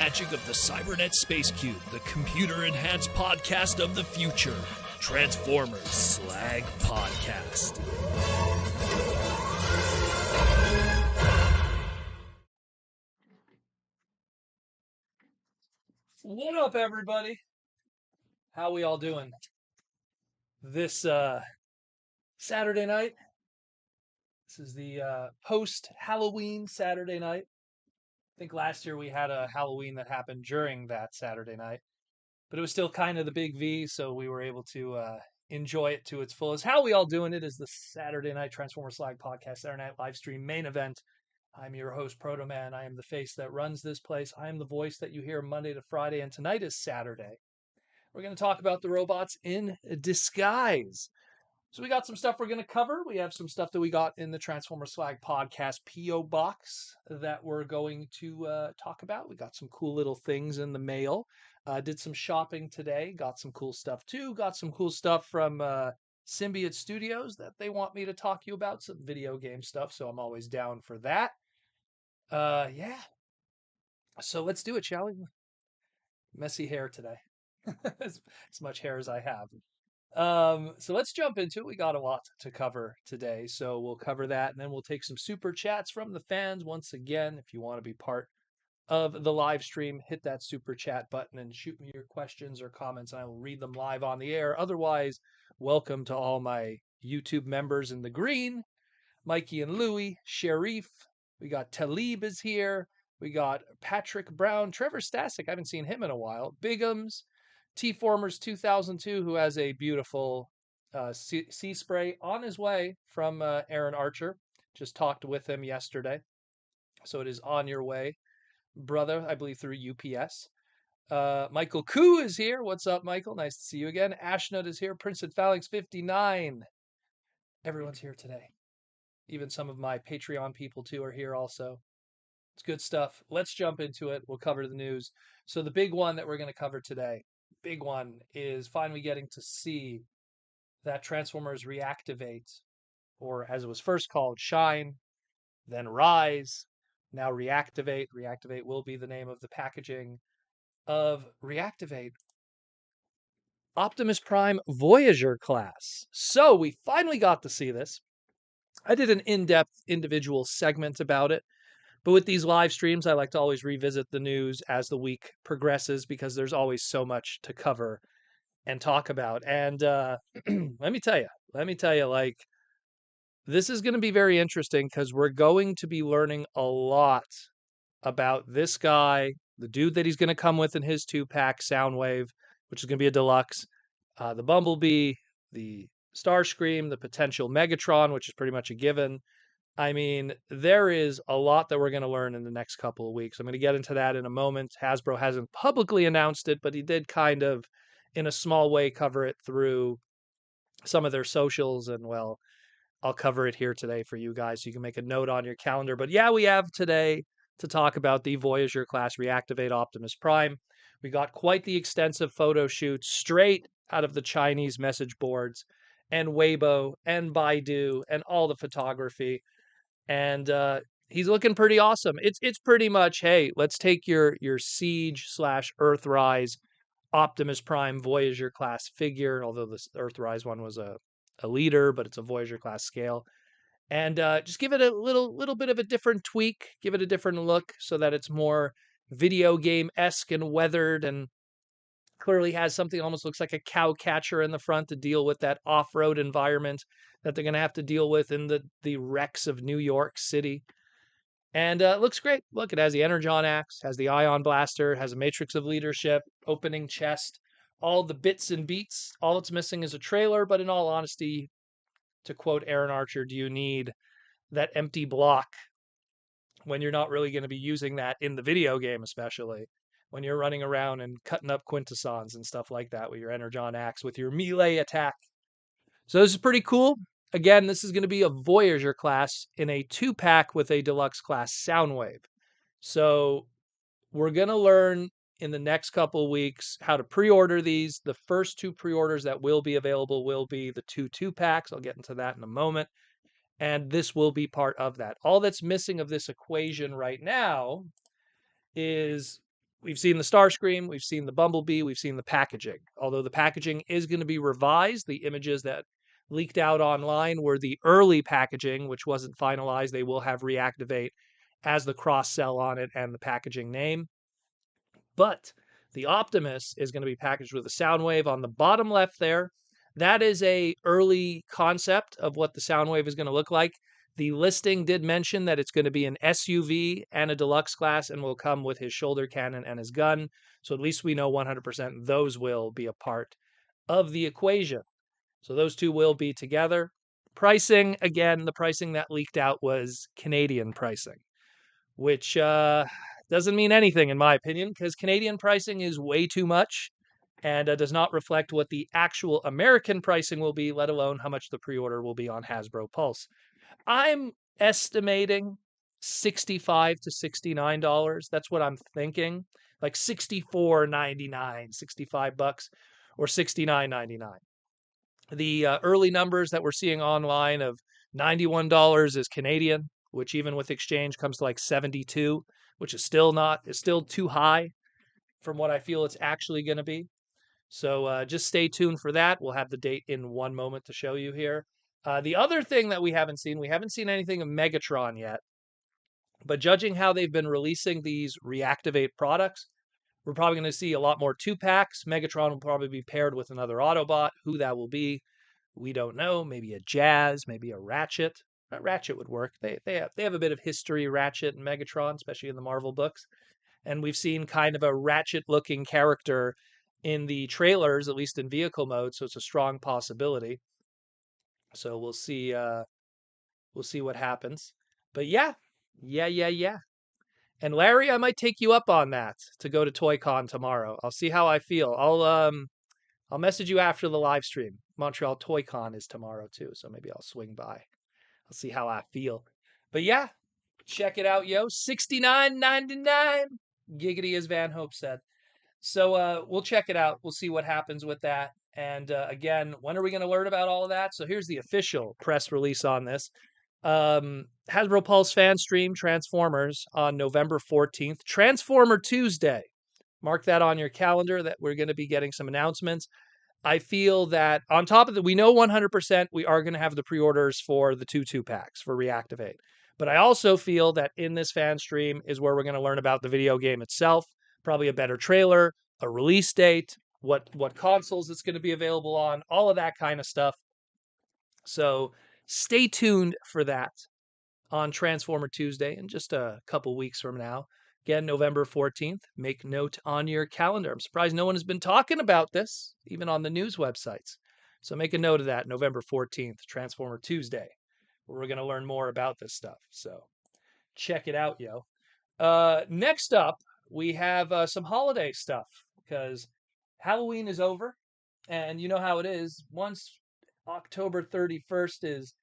magic of the Cybernet Space Cube, the computer-enhanced podcast of the future. Transformers Slag Podcast. What up, everybody? How we all doing? This Saturday night. This is the post-Halloween Saturday night. I think last year we had a Halloween that happened during that Saturday night, but it was still kind of the big V, so we were able to enjoy it to its fullest. How we all doing? It is the Saturday night Transformers Slag Podcast, Saturday night live stream main event. I'm your host, Proto Man. I am the face that runs this place. I am the voice that you hear Monday to Friday, and tonight is Saturday. We're going to talk about the robots in disguise. So we got some stuff we're going to cover. We have some stuff that we got in the Transformers Slag Podcast P.O. Box that we're going to talk about. We got some cool little things in the mail. Did some shopping today. Got some cool stuff too. Got some cool stuff from Symbiot Studios that they want me to talk to you about. Some video game stuff, so I'm always down for that. Yeah. So let's do it, shall we? Messy hair today. as much hair as I have. So let's jump into it. We got a lot to cover today, so we'll cover that, and then we'll take some super chats from the fans. Once again, if you want to be part of the live stream, hit that super chat button and shoot me your questions or comments, and I will read them live on the air. Otherwise, welcome to all my YouTube members in the green. Mikey and Louie, Sharif, we got Talib is here, we got Patrick Brown, Trevor Stasic, I haven't seen him in a while, Bigums, T-Formers 2002, who has a beautiful sea spray on his way from Aaron Archer. Just talked with him yesterday. So it is on your way, brother, I believe through UPS. Michael Koo is here. What's up, Michael? Nice to see you again. Ashnut is here. Prince and Phalanx 59. Everyone's here today. Even some of my Patreon people, too, are here also. It's good stuff. Let's jump into it. We'll cover the news. So the big one that we're going to cover today, big one, is finally getting to see that Transformers Reactivate, or as it was first called, Shine, then Rise, now Reactivate. Reactivate will be the name of the packaging of Reactivate. Optimus Prime Voyager class. So we finally got to see this. I did an in-depth individual segment about it. But with these live streams, I like to always revisit the news as the week progresses because there's always so much to cover and talk about. And let me tell you, like, this is going to be very interesting because we're going to be learning a lot about this guy, the dude that he's going to come with in his 2-pack Soundwave, which is going to be a deluxe, the Bumblebee, the Starscream, the potential Megatron, which is pretty much a given. I mean, there is a lot that we're going to learn in the next couple of weeks. I'm going to get into that in a moment. Hasbro hasn't publicly announced it, but he did kind of, in a small way, cover it through some of their socials. And, well, I'll cover it here today for you guys so you can make a note on your calendar. But, yeah, we have today to talk about the Voyager class Reactivate Optimus Prime. We got quite the extensive photo shoot straight out of the Chinese message boards and Weibo and Baidu and all the photography. And he's looking pretty awesome. It's pretty much, hey, let's take your Siege/Earthrise Optimus Prime Voyager class figure, although this Earthrise one was a leader, but it's a Voyager class scale, and just give it a little bit of a different tweak, give it a different look so that it's more video game-esque and weathered, and clearly has something almost looks like a cow catcher in the front to deal with that off-road environment that they're going to have to deal with in the wrecks of New York City. And it looks great. Look, it has the Energon Axe, has the Ion Blaster, has a Matrix of Leadership, opening chest, all the bits and beats. All it's missing is a trailer, but in all honesty, to quote Aaron Archer, do you need that empty block when you're not really going to be using that in the video game, especially when you're running around and cutting up quintessons and stuff like that with your Energon Axe, with your melee attack. So this is pretty cool. Again, this is going to be a Voyager class in a 2-pack with a deluxe class Soundwave. So we're going to learn in the next couple of weeks how to pre-order these. The first 2 pre-orders that will be available will be the 2-packs. I'll get into that in a moment. And this will be part of that. All that's missing of this equation right now is we've seen the Starscream, we've seen the Bumblebee, we've seen the packaging. Although the packaging is going to be revised, the images that leaked out online were the early packaging, which wasn't finalized. They will have Reactivate as the cross-sell on it and the packaging name. But the Optimus is going to be packaged with a Soundwave on the bottom left there. That is a early concept of what the Soundwave is going to look like. The listing did mention that it's going to be an SUV and a deluxe class and will come with his shoulder cannon and his gun. So at least we know 100% those will be a part of the equation. So those two will be together. Pricing, again, the pricing that leaked out was Canadian pricing, which doesn't mean anything in my opinion, because Canadian pricing is way too much and does not reflect what the actual American pricing will be, let alone how much the pre-order will be on Hasbro Pulse. I'm estimating $65 to $69. That's what I'm thinking. Like $64.99, $65 or $69.99. The early numbers that we're seeing online of $91 is Canadian, which even with exchange comes to like 72, which is still too high from what I feel it's actually going to be. So just stay tuned for that. We'll have the date in one moment to show you here. The other thing that we haven't seen anything of Megatron yet. But judging how they've been releasing these Reactivate products, we're probably going to see a lot more 2-packs. Megatron will probably be paired with another Autobot. Who that will be, we don't know. Maybe a Jazz, maybe a Ratchet. Ratchet would work. They have a bit of history, Ratchet and Megatron, especially in the Marvel books. And we've seen kind of a Ratchet-looking character in the trailers, at least in vehicle mode, so it's a strong possibility. So we'll see what happens. But yeah. And Larry, I might take you up on that to go to ToyCon tomorrow. I'll see how I feel. I'll message you after the live stream. Montreal ToyCon is tomorrow too, so maybe I'll swing by. I'll see how I feel. But yeah, check it out, yo. $69.99. Giggity, as Van Hope said. So we'll check it out. We'll see what happens with that. And again, when are we going to learn about all of that? So here's the official press release on this. Hasbro Pulse fan stream Transformers on November 14th. Transformer Tuesday. Mark that on your calendar that we're going to be getting some announcements. I feel that on top of that, we know 100% we are going to have the pre-orders for the 2-packs for Reactivate. But I also feel that in this fan stream is where we're going to learn about the video game itself, probably a better trailer, a release date, what consoles it's going to be available on, all of that kind of stuff. So stay tuned for that on Transformer Tuesday in just a couple weeks from now. Again, November 14th. Make note on your calendar. I'm surprised no one has been talking about this, even on the news websites. So make a note of that, November 14th, Transformer Tuesday, where we're going to learn more about this stuff. So check it out, yo. Next up, we have some holiday stuff, because Halloween is over, and you know how it is. Once October 31st is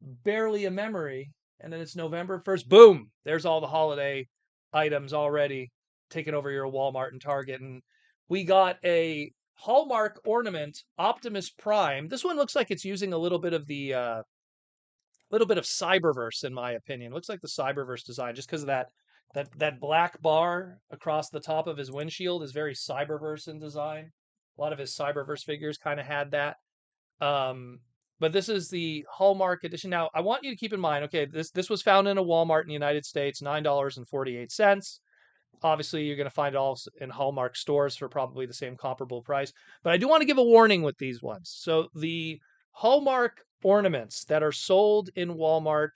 barely a memory, and then it's November 1st, boom, there's all the holiday items already taking over your Walmart and Target. And we got a Hallmark ornament, Optimus Prime. This one looks like it's using a little bit of the Cyberverse, in my opinion. Looks like the Cyberverse design, just because of that black bar across the top of his windshield is very Cyberverse in design. A lot of his Cyberverse figures kind of had that. But this is the Hallmark edition. Now, I want you to keep in mind, okay, this was found in a Walmart in the United States, $9.48. Obviously, you're going to find it all in Hallmark stores for probably the same comparable price. But I do want to give a warning with these ones. So the Hallmark ornaments that are sold in Walmart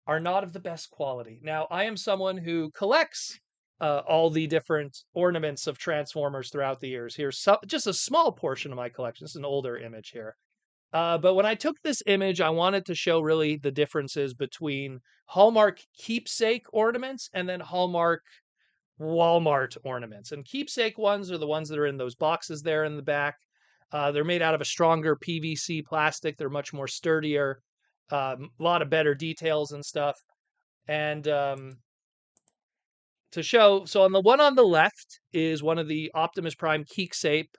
are not of the best quality. Now, I am someone who collects all the different ornaments of Transformers throughout the years. Here's just a small portion of my collection. This is an older image here. But when I took this image, I wanted to show really the differences between Hallmark keepsake ornaments and then Hallmark Walmart ornaments. And keepsake ones are the ones that are in those boxes there in the back. They're made out of a stronger PVC plastic. They're much more sturdier, a lot of better details and stuff. And to show, so on the one on the left is one of the Optimus Prime keepsake,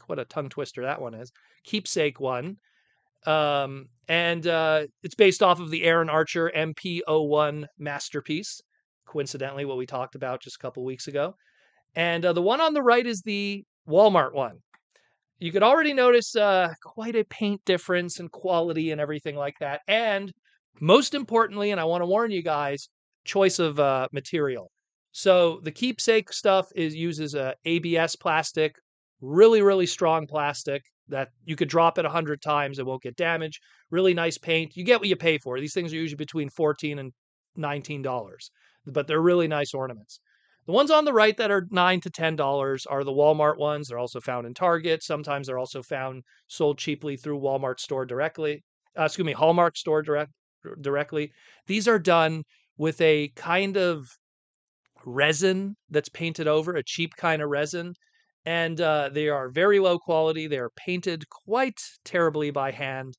what a tongue twister that one is, keepsake one. And it's based off of the Aaron Archer MP01 masterpiece. coincidentally what we talked about just a couple weeks ago. And the one on the right is the Walmart one. You could already notice quite a paint difference and quality and everything like that. And most importantly, and I want to warn you guys, choice of material. So the keepsake stuff uses ABS plastic, really, really strong plastic that you could drop it 100 times, it won't get damaged. Really nice paint. You get what you pay for. These things are usually between $14 and $19, but they're really nice ornaments. The ones on the right that are $9 to $10 are the Walmart ones. They're also found in Target. Sometimes they're also found sold cheaply through Walmart store directly. Hallmark store directly. These are done with a kind of resin that's painted over, a cheap kind of resin. And they are very low quality. They are painted quite terribly by hand.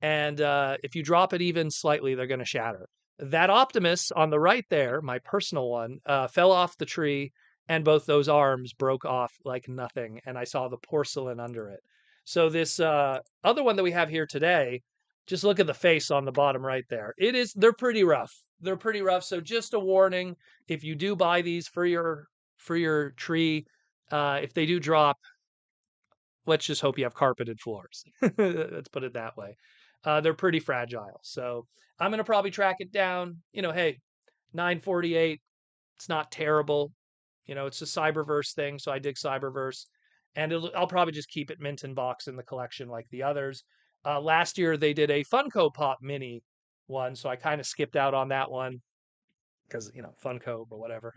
And if you drop it even slightly, they're going to shatter. That Optimus on the right there, my personal one, fell off the tree, and both those arms broke off like nothing. And I saw the porcelain under it. So this other one that we have here today, just look at the face on the bottom right there. They're pretty rough. They're pretty rough. So just a warning, if you do buy these for your tree, if they do drop, let's just hope you have carpeted floors. Let's put it that way. They're pretty fragile. So I'm going to probably track it down. Hey, 948. It's not terrible. It's a Cyberverse thing. So I dig Cyberverse. And I'll probably just keep it mint and box in the collection like the others. Last year, they did a Funko Pop mini one. So I kind of skipped out on that one because, Funko or whatever.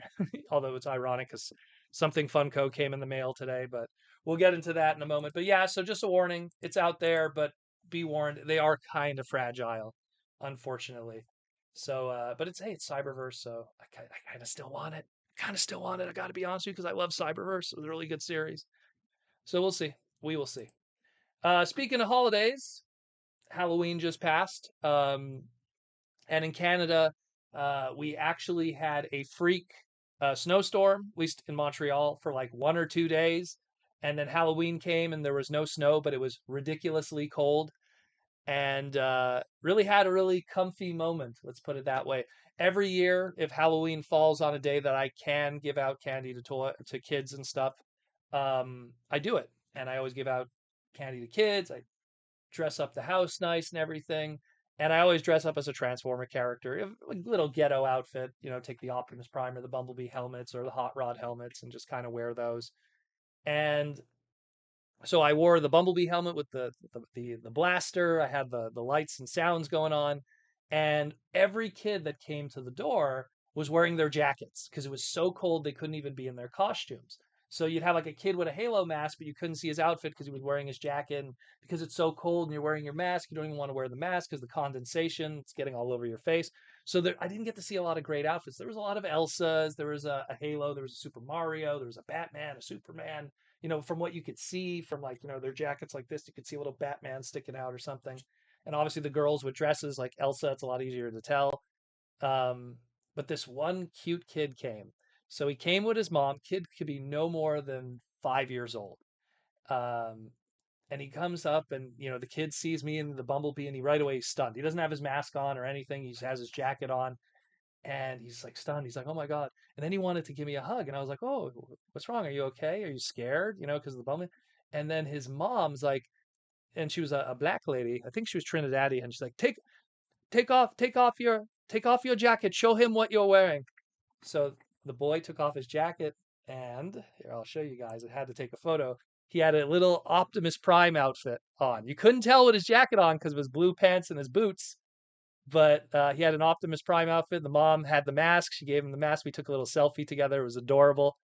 Although it's ironic because something Funko came in the mail today, but we'll get into that in a moment. But yeah, so just a warning, it's out there, but be warned, they are kind of fragile, unfortunately. So, but it's Cyberverse, so I kind of still want it. Kind of still want it. I got to be honest with you because I love Cyberverse. It was a really good series. So we'll see. We will see. Speaking of holidays, Halloween just passed. And in Canada, we actually had a freak snowstorm, at least in Montreal, for like 1 or 2 days. And then Halloween came and there was no snow, but it was ridiculously cold. And really had a really comfy moment. Let's put it that way. Every year, if Halloween falls on a day that I can give out candy to kids and stuff, I do it. And I always give out candy to kids. I dress up the house nice and everything. And I always dress up as a Transformer character, a little ghetto outfit, take the Optimus Prime or the Bumblebee helmets or the Hot Rod helmets and just kind of wear those. And so I wore the Bumblebee helmet with the blaster. I had the lights and sounds going on, and every kid that came to the door was wearing their jackets because it was so cold they couldn't even be in their costumes. So you'd have like a kid with a Halo mask, but you couldn't see his outfit because he was wearing his jacket. And because it's so cold and you're wearing your mask, you don't even want to wear the mask because the condensation, it's getting all over your face. So I didn't get to see a lot of great outfits. There was a lot of Elsas, there was a Halo, there was a Super Mario, there was a Batman, a Superman, from what you could see from like, their jackets like this, you could see a little Batman sticking out or something. And obviously the girls with dresses like Elsa, it's a lot easier to tell. But this one cute kid came. So he came with his mom. Kid could be no more than 5 years old. Um, and he comes up and, the kid sees me in the Bumblebee and he right away is stunned. He doesn't have his mask on or anything. He just has his jacket on and he's like stunned. He's like, "Oh my God." And then he wanted to give me a hug. And I was like, "Oh, what's wrong? Are you okay? Are you scared? Because of the bumblebee." And then his mom's like, and she was a black lady. I think she was Trinidadian. And she's like, take off your jacket. Show him what you're wearing." So the boy took off his jacket, and here, I'll show you guys. I had to take a photo. He had a little Optimus Prime outfit on. You couldn't tell with his jacket on because of his blue pants and his boots, but he had an Optimus Prime outfit. The mom had the mask. She gave him the mask. We took a little selfie together. It was adorable.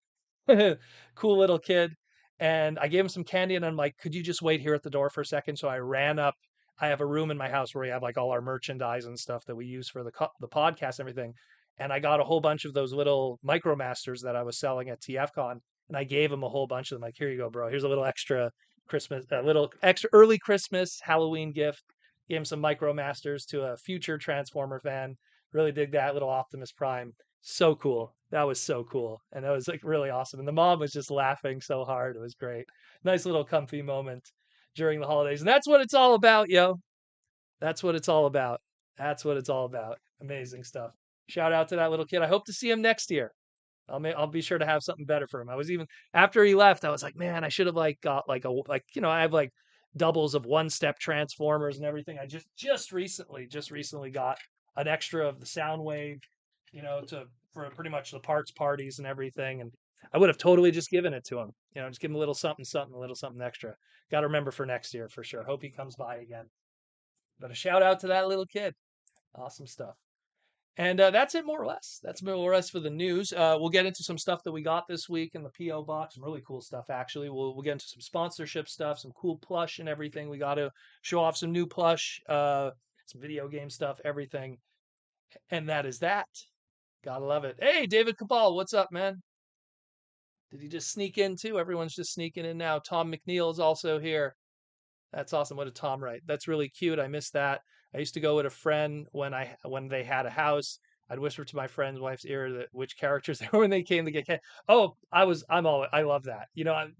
Cool little kid. And I gave him some candy, and I'm like, "Could you just wait here at the door for a second?" So I ran up. I have a room in my house where we have like all our merchandise and stuff that we use for the podcast and everything. And I got a whole bunch of those little MicroMasters that I was selling at TFCon, and I gave him a whole bunch of them. Like, "Here you go, bro. Here's a little extra Christmas, a little extra early Christmas Halloween gift." Gave him some MicroMasters to a future Transformer fan. Really dig that little Optimus Prime. So cool. That was so cool. And that was like really awesome. And the mom was just laughing so hard. It was great. Nice little comfy moment during the holidays. And that's what it's all about, yo. That's what it's all about. That's what it's all about. Amazing stuff. Shout out to that little kid. I hope to see him next year. I'll be sure to have something better for him. I was even after he left, I was like, man, I should have like got like a like I have like doubles of one step transformers and everything. I just recently got an extra of the sound wave, to for pretty much the parts parties and everything. And I would have totally just given it to him. Just give him a little something, something, a little something extra. Got to remember for next year for sure. Hope he comes by again. But a shout out to that little kid. Awesome stuff. And that's it, more or less. That's more or less for the news. We'll get into some stuff that we got this week in the PO box. Some really cool stuff, actually. We'll get into some sponsorship stuff, some cool plush and everything. We got to show off some new plush, some video game stuff, everything. And that is that. Gotta love it. Hey, David Cabal, what's up, man? Did he just sneak in too? Everyone's just sneaking in now. Tom McNeil is also here. That's awesome. What did Tom write? That's really cute. I missed that. I used to go with a friend when they had a house. I'd whisper to my friend's wife's ear that which characters they were when they came to get. Oh, I love that.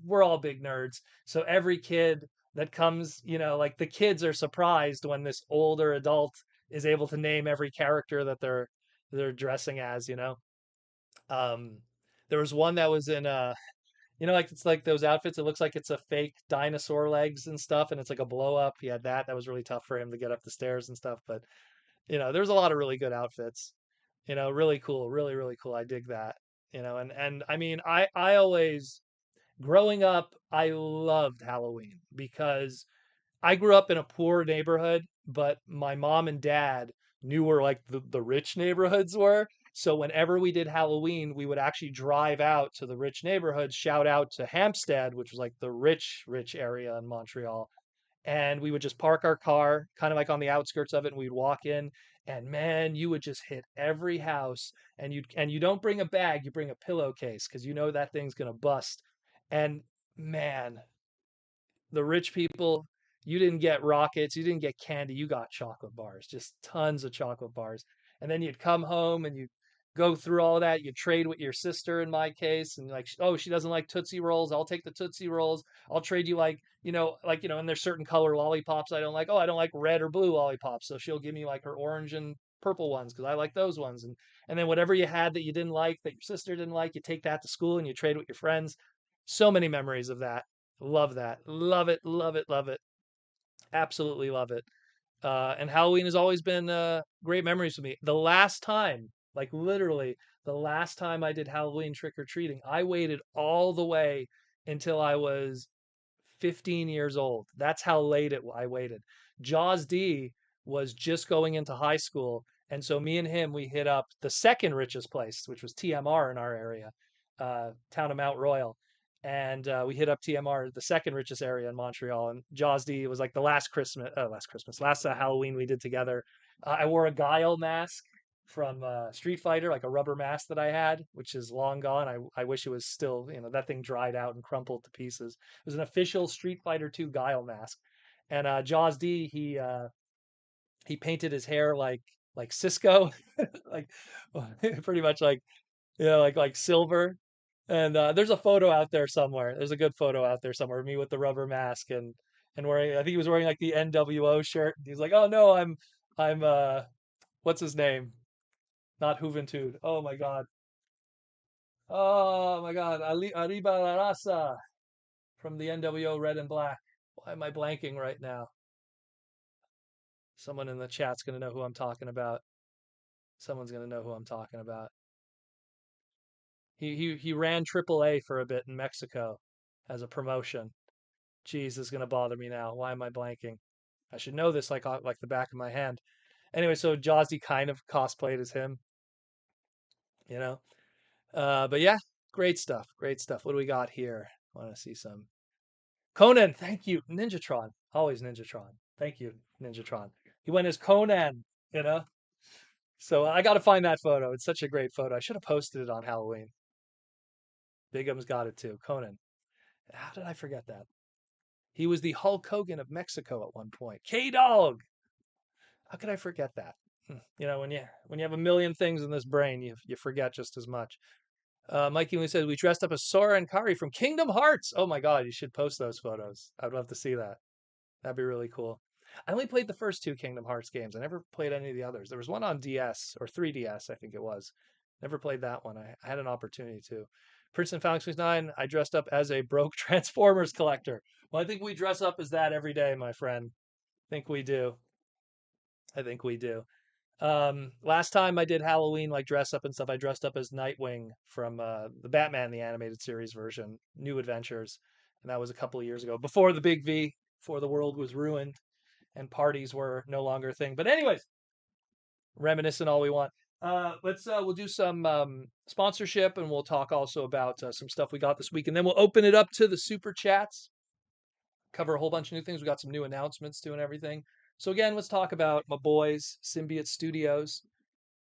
We're all big nerds. So every kid that comes, like the kids are surprised when this older adult is able to name every character that they're dressing as. Um, there was one that was in like it's like those outfits. It looks like it's a fake dinosaur legs and stuff, and it's like a blow up. He had that. That was really tough for him to get up the stairs and stuff. But there's a lot of really good outfits. Really cool, really really cool. I dig that. And I mean, I always growing up, I loved Halloween because I grew up in a poor neighborhood, but my mom and dad knew where like the rich neighborhoods were. So whenever we did Halloween, we would actually drive out to the rich neighborhoods, shout out to Hampstead, which was like the rich area in Montreal. And we would just park our car kind of like on the outskirts of it, and we'd walk in. And man, you would just hit every house, and you don't bring a bag, you bring a pillowcase because you know that thing's gonna bust. And man, the rich people, you didn't get rockets, you didn't get candy, you got chocolate bars, just tons of chocolate bars. And then you'd come home and you'd go through all that. You'd trade with your sister in my case, and like, oh, she doesn't like Tootsie Rolls. I'll take the Tootsie Rolls. I'll trade you and there's certain color lollipops I don't like. Oh, I don't like red or blue lollipops. So she'll give me like her orange and purple ones because I like those ones. And then whatever you had that you didn't like, that your sister didn't like, you take that to school and you trade with your friends. So many memories of that. Love that. Love it. Love it. Love it. Absolutely love it. And Halloween has always been great memories for me. The last time, like literally, the last time I did Halloween trick or treating, I waited all the way until I was 15 years old. That's how late I waited. Jaws D was just going into high school. And so me and him, we hit up the second richest place, which was TMR in our area, town of Mount Royal. And we hit up TMR, the second richest area in Montreal. And Jaws D was like the last Halloween we did together. I wore a Guile mask from Street Fighter, like a rubber mask that I had, which is long gone. I wish it was still, that thing dried out and crumpled to pieces. It was an official Street Fighter 2 Guile mask. And Jaws D, he painted his hair like Cisco, like pretty much like like silver. And there's a photo out there somewhere. There's a good photo out there somewhere of me with the rubber mask and wearing. I think he was wearing like the NWO shirt. He's like, oh no, I'm what's his name? Not Juventud. Oh my God. Arriba la raza from the NWO Red and Black. Why am I blanking right now? Someone in the chat's gonna know who I'm talking about. Someone's gonna know who I'm talking about. He ran AAA for a bit in Mexico as a promotion. Jeez, this is gonna bother me now. Why am I blanking? I should know this like the back of my hand. Anyway, so Jazzy kind of cosplayed as him, you know. But yeah, great stuff. Great stuff. What do we got here? I want to see some Conan. Thank you, Ninjatron. Always Ninjatron. Thank you, Ninjatron. He went as Conan, you know. So I got to find that photo. It's such a great photo. I should have posted it on Halloween. Bigum's got it too. Conan. How did I forget that? He was the Hulk Hogan of Mexico at one point. K-Dog. How could I forget that? When you have a million things in this brain, you forget just as much. Mikey Lee says we dressed up as Sora and Kari from Kingdom Hearts. Oh my God, you should post those photos. I'd love to see that. That'd be really cool. I only played the first two Kingdom Hearts games. I never played any of the others. There was one on DS or 3DS, I think it was. Never played that one. I had an opportunity to. Princeton Founding 9, I dressed up as a broke Transformers collector. Well, I think we dress up as that every day, my friend. I think we do. I think we do. Last time I did Halloween, like dress up and stuff, I dressed up as Nightwing from the Batman the animated series version, New Adventures, and that was a couple of years ago, before the Big V, before the world was ruined and parties were no longer a thing. But anyways, reminiscing all we want. We'll do some sponsorship, and we'll talk also about some stuff we got this week, and then we'll open it up to the super chats. Cover a whole bunch of new things. We got some new announcements too and everything. So again, let's talk about my boys, Symbiot Studios.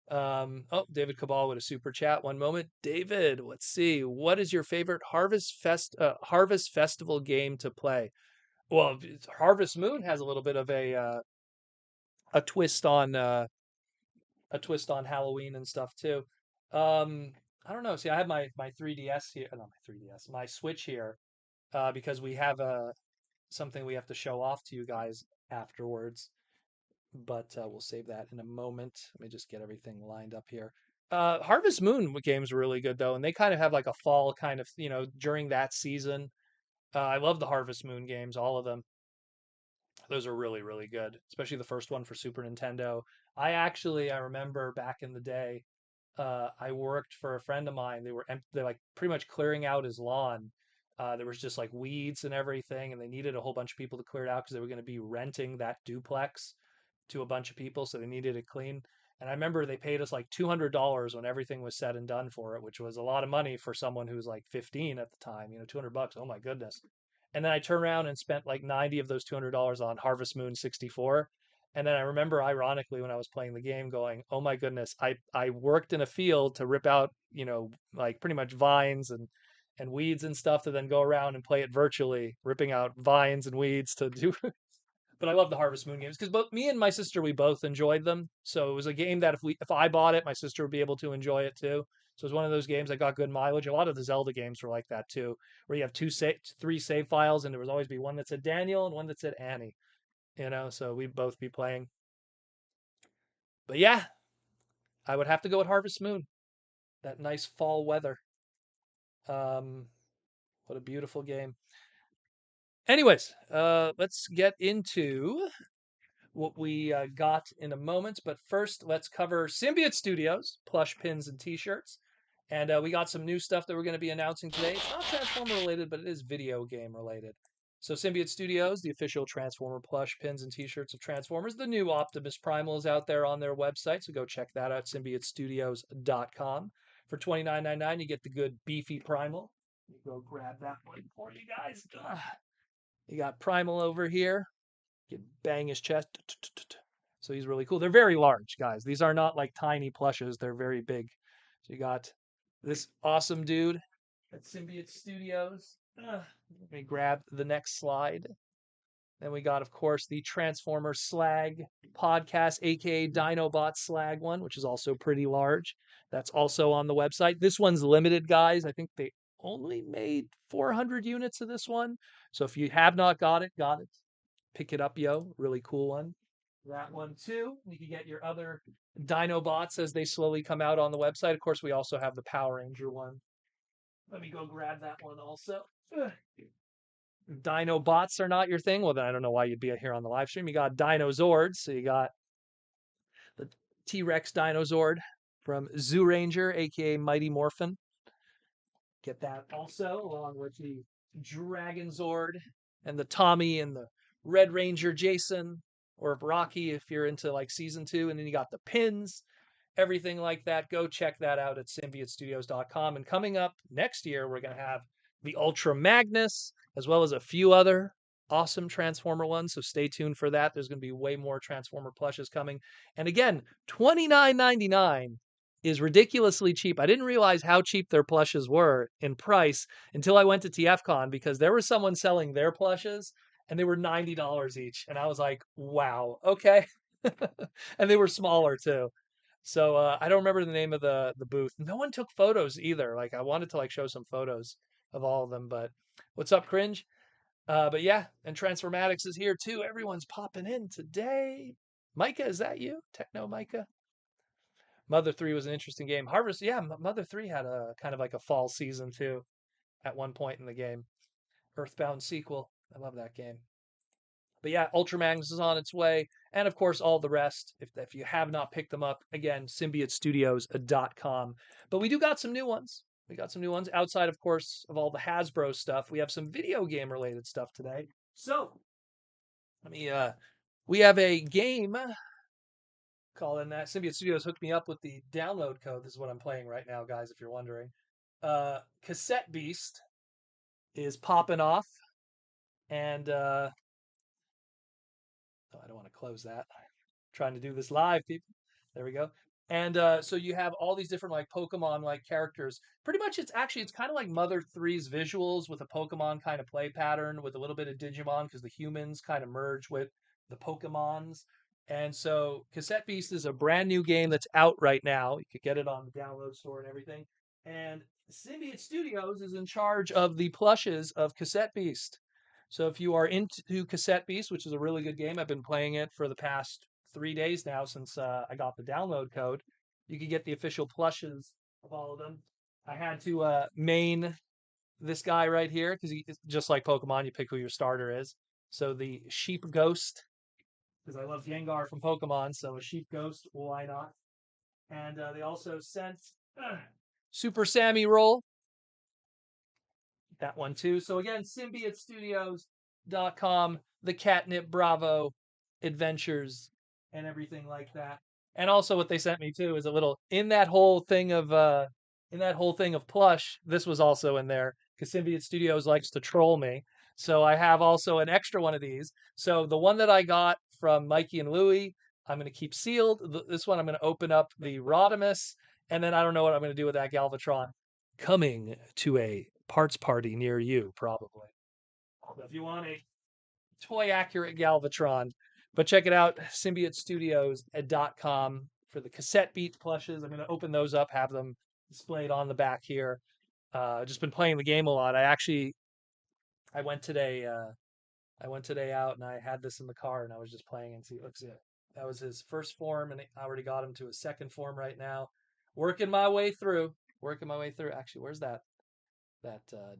David Cabal with a super chat. One moment, David. Let's see. What is your favorite Harvest Festival game to play? Well, Harvest Moon has a little bit of a twist on Halloween and stuff too. I don't know. See, I have my 3DS here, not my 3DS, my Switch here, because we have something we have to show off to you guys afterwards. But we'll save that in a moment. Let me just get everything lined up here. Harvest Moon game's really good though, and they kind of have like a fall kind of, during that season. I love the Harvest Moon games, all of them. Those are really, really good, especially the first one for Super Nintendo. I remember back in the day, I worked for a friend of mine. They're like pretty much clearing out his lawn. There was just like weeds and everything, and they needed a whole bunch of people to clear it out because they were going to be renting that duplex to a bunch of people, so they needed it clean. And I remember they paid us like $200 when everything was said and done for it, which was a lot of money for someone who was like 15 at the time. $200. Oh my goodness. And then I turned around and spent like 90 of those $200 on Harvest Moon 64. And then I remember, ironically, when I was playing the game, going, "Oh my goodness, I worked in a field to rip out, like pretty much vines and weeds and stuff, to then go around and play it virtually, ripping out vines and weeds to do." But I love the Harvest Moon games because both me and my sister, we both enjoyed them. So it was a game that if I bought it, my sister would be able to enjoy it too. So it was one of those games that got good mileage. A lot of the Zelda games were like that too, where you have three save files, and there would always be one that said Daniel and one that said Annie. So we'd both be playing. But yeah, I would have to go with Harvest Moon. That nice fall weather. What a beautiful game. Anyways, let's get into what we got in a moment. But first, let's cover Symbiot Studios, plush pins and t-shirts. And we got some new stuff that we're going to be announcing today. It's not Transformer related, but it is video game related. So Symbiot Studios, the official Transformer plush pins and t-shirts of Transformers. The new Optimus Primal is out there on their website, so go check that out, symbiotstudios.com. For $29.99, you get the good beefy Primal. Let me go grab that one for you guys. You got Primal over here. You can bang his chest. So he's really cool. They're very large, guys. These are not like tiny plushes. They're very big. So you got this awesome dude at Symbiot Studios. Let me grab the next slide. Then we got, of course, the Transformers Slag podcast, aka Dinobot Slag one, which is also pretty large. That's also on the website. This one's limited, guys. I think they only made 400 units of this one. So if you have not got it, pick it up, yo. Really cool one. That one too. You can get your other Dinobots as they slowly come out on the website. Of course, we also have the Power Ranger one. Let me go grab that one also. Dinobots are not your thing. Well, then I don't know why you'd be here on the live stream. You got Dinozords. So you got the T-Rex Dinozord from Zoo Ranger, aka Mighty Morphin. Get that also, along with the Dragon Zord and the Tommy and the Red Ranger Jason, or Rocky if you're into like season 2. And then you got the pins, everything like that. Go check that out at symbiotstudios.com. And coming up next year, we're going to have the Ultra Magnus, as well as a few other awesome Transformer ones. So stay tuned for that. There's going to be way more Transformer plushes coming. And again, $29.99 is ridiculously cheap. I didn't realize how cheap their plushes were in price until I went to TFCon, because there was someone selling their plushes and they were $90 each. And I was like, wow, okay. And they were smaller too. So I don't remember the name of the booth. No one took photos either. Like I wanted to like show some photos of all of them, but what's up, Cringe? But yeah, and Transformatics is here too. Everyone's popping in today. Micah, is that you? Techno Micah? Mother 3 was an interesting game. Harvest, yeah, Mother 3 had a kind of like a fall season too at one point in the game. Earthbound sequel. I love that game. But yeah, Ultramagnus is on its way. And of course, all the rest. If you have not picked them up, again, SymbiotStudios.com. But we do got some new ones. We got some new ones outside, of course, of all the Hasbro stuff. We have some video game related stuff today. So let me we have a game calling that Symbiot Studios hooked me up with the download code. This is what I'm playing right now, guys, if you're wondering. Cassette Beast is popping off. And oh, I don't want to close that. I'm trying to do this live, people. There we go. And so you have all these different like Pokemon like characters. Pretty much it's kind of like Mother 3's visuals with a Pokemon kind of play pattern with a little bit of Digimon because the humans kind of merge with the Pokemons. And so Cassette Beast is a brand new game that's out right now. You could get it on the download store and everything. And Symbiot Studios is in charge of the plushes of Cassette Beast. So if you are into Cassette Beast, which is a really good game, I've been playing it for the past 3 days now since I got the download code. You can get the official plushes of all of them. I had to main this guy right here because he just like Pokemon, you pick who your starter is. So the Sheep Ghost, because I love Gengar from Pokemon, so a Sheep Ghost, why not? And they also sent Super Sammy Roll, that one too. So again, SymbiotStudios.com, the Catnip Bravo adventures and everything like that. And also what they sent me too is a little in that whole thing of plush, this was also in there because Symbiot Studios likes to troll me. So I have also an extra one of these. So the one that I got from Mikey and Louie, I'm going to keep sealed. This one I'm going to open up the Rodimus, and then I don't know what I'm going to do with that Galvatron. Coming to a parts party near you, probably. So if you want a toy accurate Galvatron, but check it out, SymbiotStudios.com for the cassette beat plushes. I'm going to open those up, have them displayed on the back here. Just been playing the game a lot. I went today. I went today out and I had this in the car and I was just playing and see. Looks it. That was his first form, and I already got him to his second form right now. Working my way through. Working my way through. Actually, where's that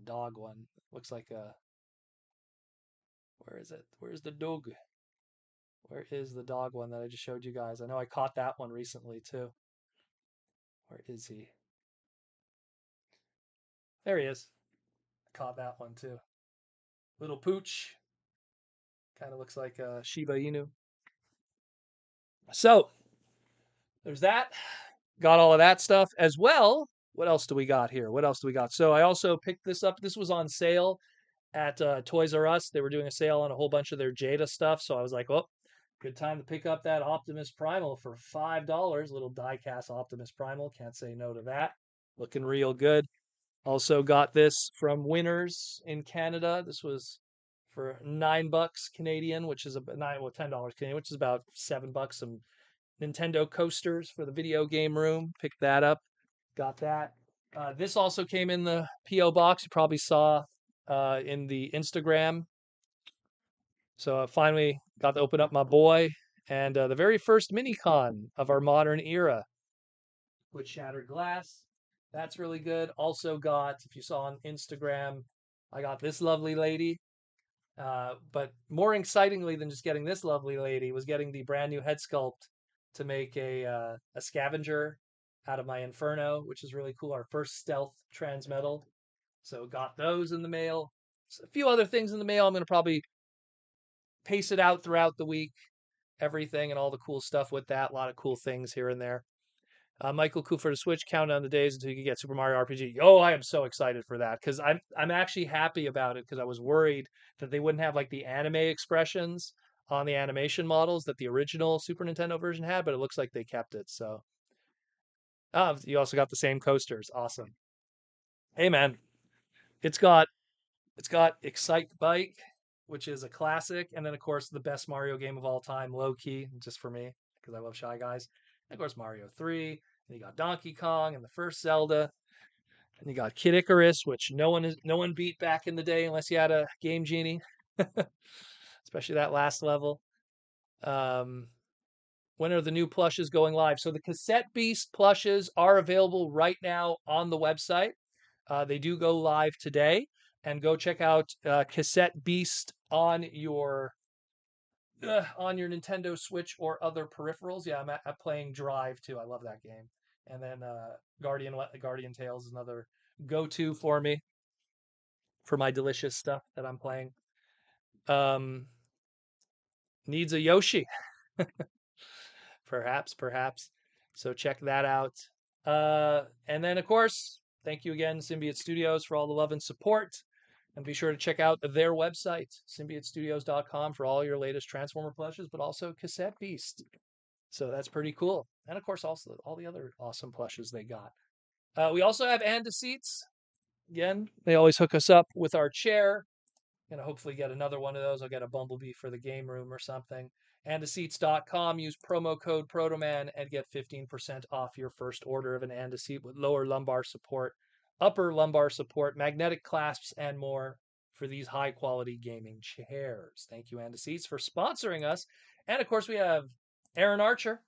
dog one? Looks like a. Where is it? Where's the dog? Where is the dog one that I just showed you guys? I know I caught that one recently too. Where is he? There he is. I caught that one too. Little pooch. Kind of looks like a Shiba Inu. So there's that. Got all of that stuff as well. What else do we got here? What else do we got? So I also picked this up. This was on sale at Toys R Us. They were doing a sale on a whole bunch of their Jada stuff. So I was like, well, good time to pick up that Optimus Primal for $5. Little die-cast Optimus Primal. Can't say no to that. Looking real good. Also got this from Winners in Canada. This was for $9 Canadian, which is $10 Canadian, which is about $7. Some Nintendo coasters for the video game room. Picked that up. Got that. This also came in the P.O. box. You probably saw in the Instagram. So I finally got to open up my boy. And the very first mini-con of our modern era with shattered glass. That's really good. Also got, if you saw on Instagram, I got this lovely lady. But more excitingly than just getting this lovely lady was getting the brand new head sculpt to make a scavenger out of my Inferno, which is really cool. Our first stealth transmetal. So got those in the mail. So a few other things in the mail. I'm going to probably pace it out throughout the week. Everything and all the cool stuff with that. A lot of cool things here and there. Michael Koo for the Switch, countdown the days until you can get Super Mario RPG. Oh, I am so excited for that because I'm actually happy about it because I was worried that they wouldn't have like the anime expressions on the animation models that the original Super Nintendo version had, but it looks like they kept it. So, you also got the same coasters. Awesome. Hey man, it's got Excite Bike, which is a classic, and then of course the best Mario game of all time, Low Key, just for me because I love Shy Guys. And of course Mario 3. And you got Donkey Kong and the first Zelda. And you got Kid Icarus, which no one beat back in the day unless you had a Game Genie. especially that last level. When are the new plushes going live? So the Cassette Beast plushes are available right now on the website. They do go live today, and go check out Cassette Beast on your Nintendo Switch or other peripherals. Yeah, I'm playing Drive too. I love that game. And then Guardian Tales is another go-to for me for my delicious stuff that I'm playing. Um, Needs a Yoshi, perhaps. So check that out. And then of course, thank you again, Symbiot Studios, for all the love and support. And be sure to check out their website, symbiotstudios.com, for all your latest Transformer plushes, but also Cassette Beast. So that's pretty cool. And of course, also all the other awesome plushes they got. We also have Seats. Again, they always hook us up with our chair. Gonna hopefully get another one of those. I'll get a Bumblebee for the game room or something. Andaseats.com. Use promo code Protoman and get 15% off your first order of an Andaseat with lower lumbar support, upper lumbar support, magnetic clasps, and more for these high quality gaming chairs. Thank you, Andaseats, for sponsoring us. And of course, we have Aaron Archer,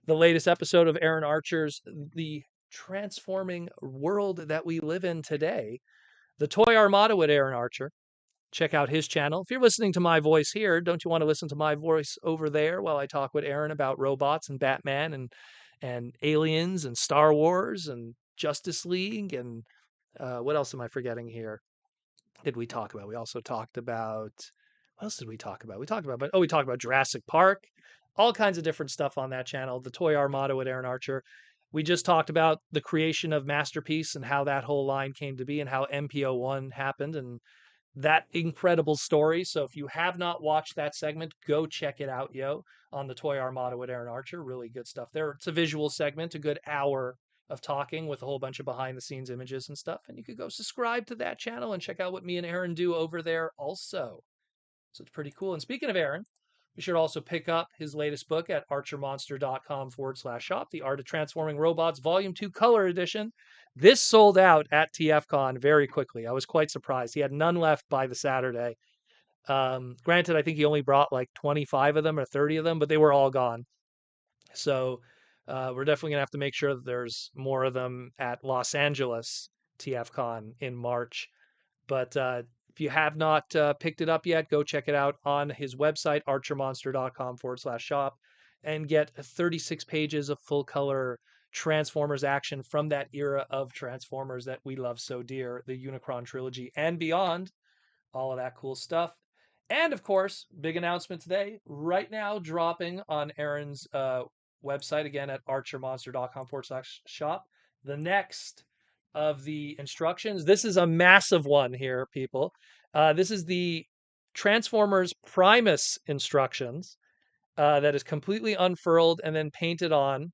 the latest episode of Aaron Archer's The Transforming World That We Live In Today, the Toy Armada with Aaron Archer. Check out his channel. If you're listening to my voice here, don't you want to listen to my voice over there while I talk with Aaron about robots and Batman and aliens and Star Wars and Justice League and what else am I forgetting here? Did we talk about? We also talked about what else did we talk about? We talked about Jurassic Park, all kinds of different stuff on that channel. The Toy Armada with Aaron Archer. We just talked about the creation of Masterpiece and how that whole line came to be and how MPO1 happened and that incredible story. So if you have not watched that segment, go check it out, on the Toy Armada with Aaron Archer. Really good stuff there. It's a visual segment, a good hour of talking with a whole bunch of behind the scenes images and stuff. And you could go subscribe to that channel and check out what me and Aaron do over there also. So it's pretty cool. And speaking of Aaron, be sure to also pick up his latest book at archermonster.com/shop, The Art of Transforming Robots, Volume 2 Color Edition. This sold out at TFCon very quickly. I was quite surprised. He had none left by the Saturday. Granted, I think he only brought like 25 of them or 30 of them, but they were all gone. So we're definitely going to have to make sure that there's more of them at Los Angeles TFCon in March. But if you have not picked it up yet, go check it out on his website, archermonster.com/shop, and get 36 pages of full color Transformers action from that era of Transformers that we love so dear, the Unicron trilogy and beyond, all of that cool stuff. And of course, big announcement today, right now dropping on Aaron's website, again at archermonster.com/shop, the next of the instructions. This is a massive one here, people. This is the Transformers Primus instructions that is completely unfurled and then painted on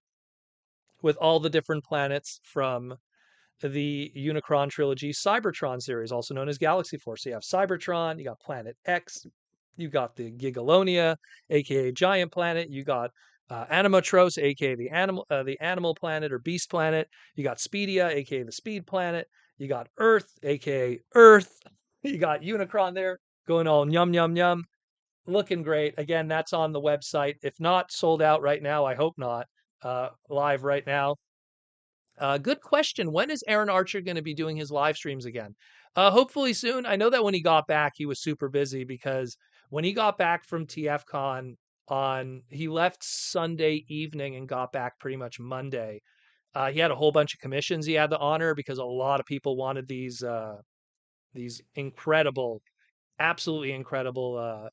with all the different planets from the Unicron trilogy Cybertron series, also known as Galaxy Force. So you have Cybertron, you got Planet X, you got the Gigalonia, aka Giant Planet, you got Animatros, aka the animal planet or beast planet. You got Speedia, aka the speed planet. You got Earth, aka Earth. You got Unicron there going all yum yum yum, looking great. Again, that's on the website. If not sold out right now, I hope not. Live right now. Good question. When is Aaron Archer going to be doing his live streams again? Hopefully soon. I know that when he got back, he was super busy because when he got back from TFCon he left Sunday evening and got back pretty much Monday. He had a whole bunch of commissions he had to honor because a lot of people wanted these incredible, absolutely incredible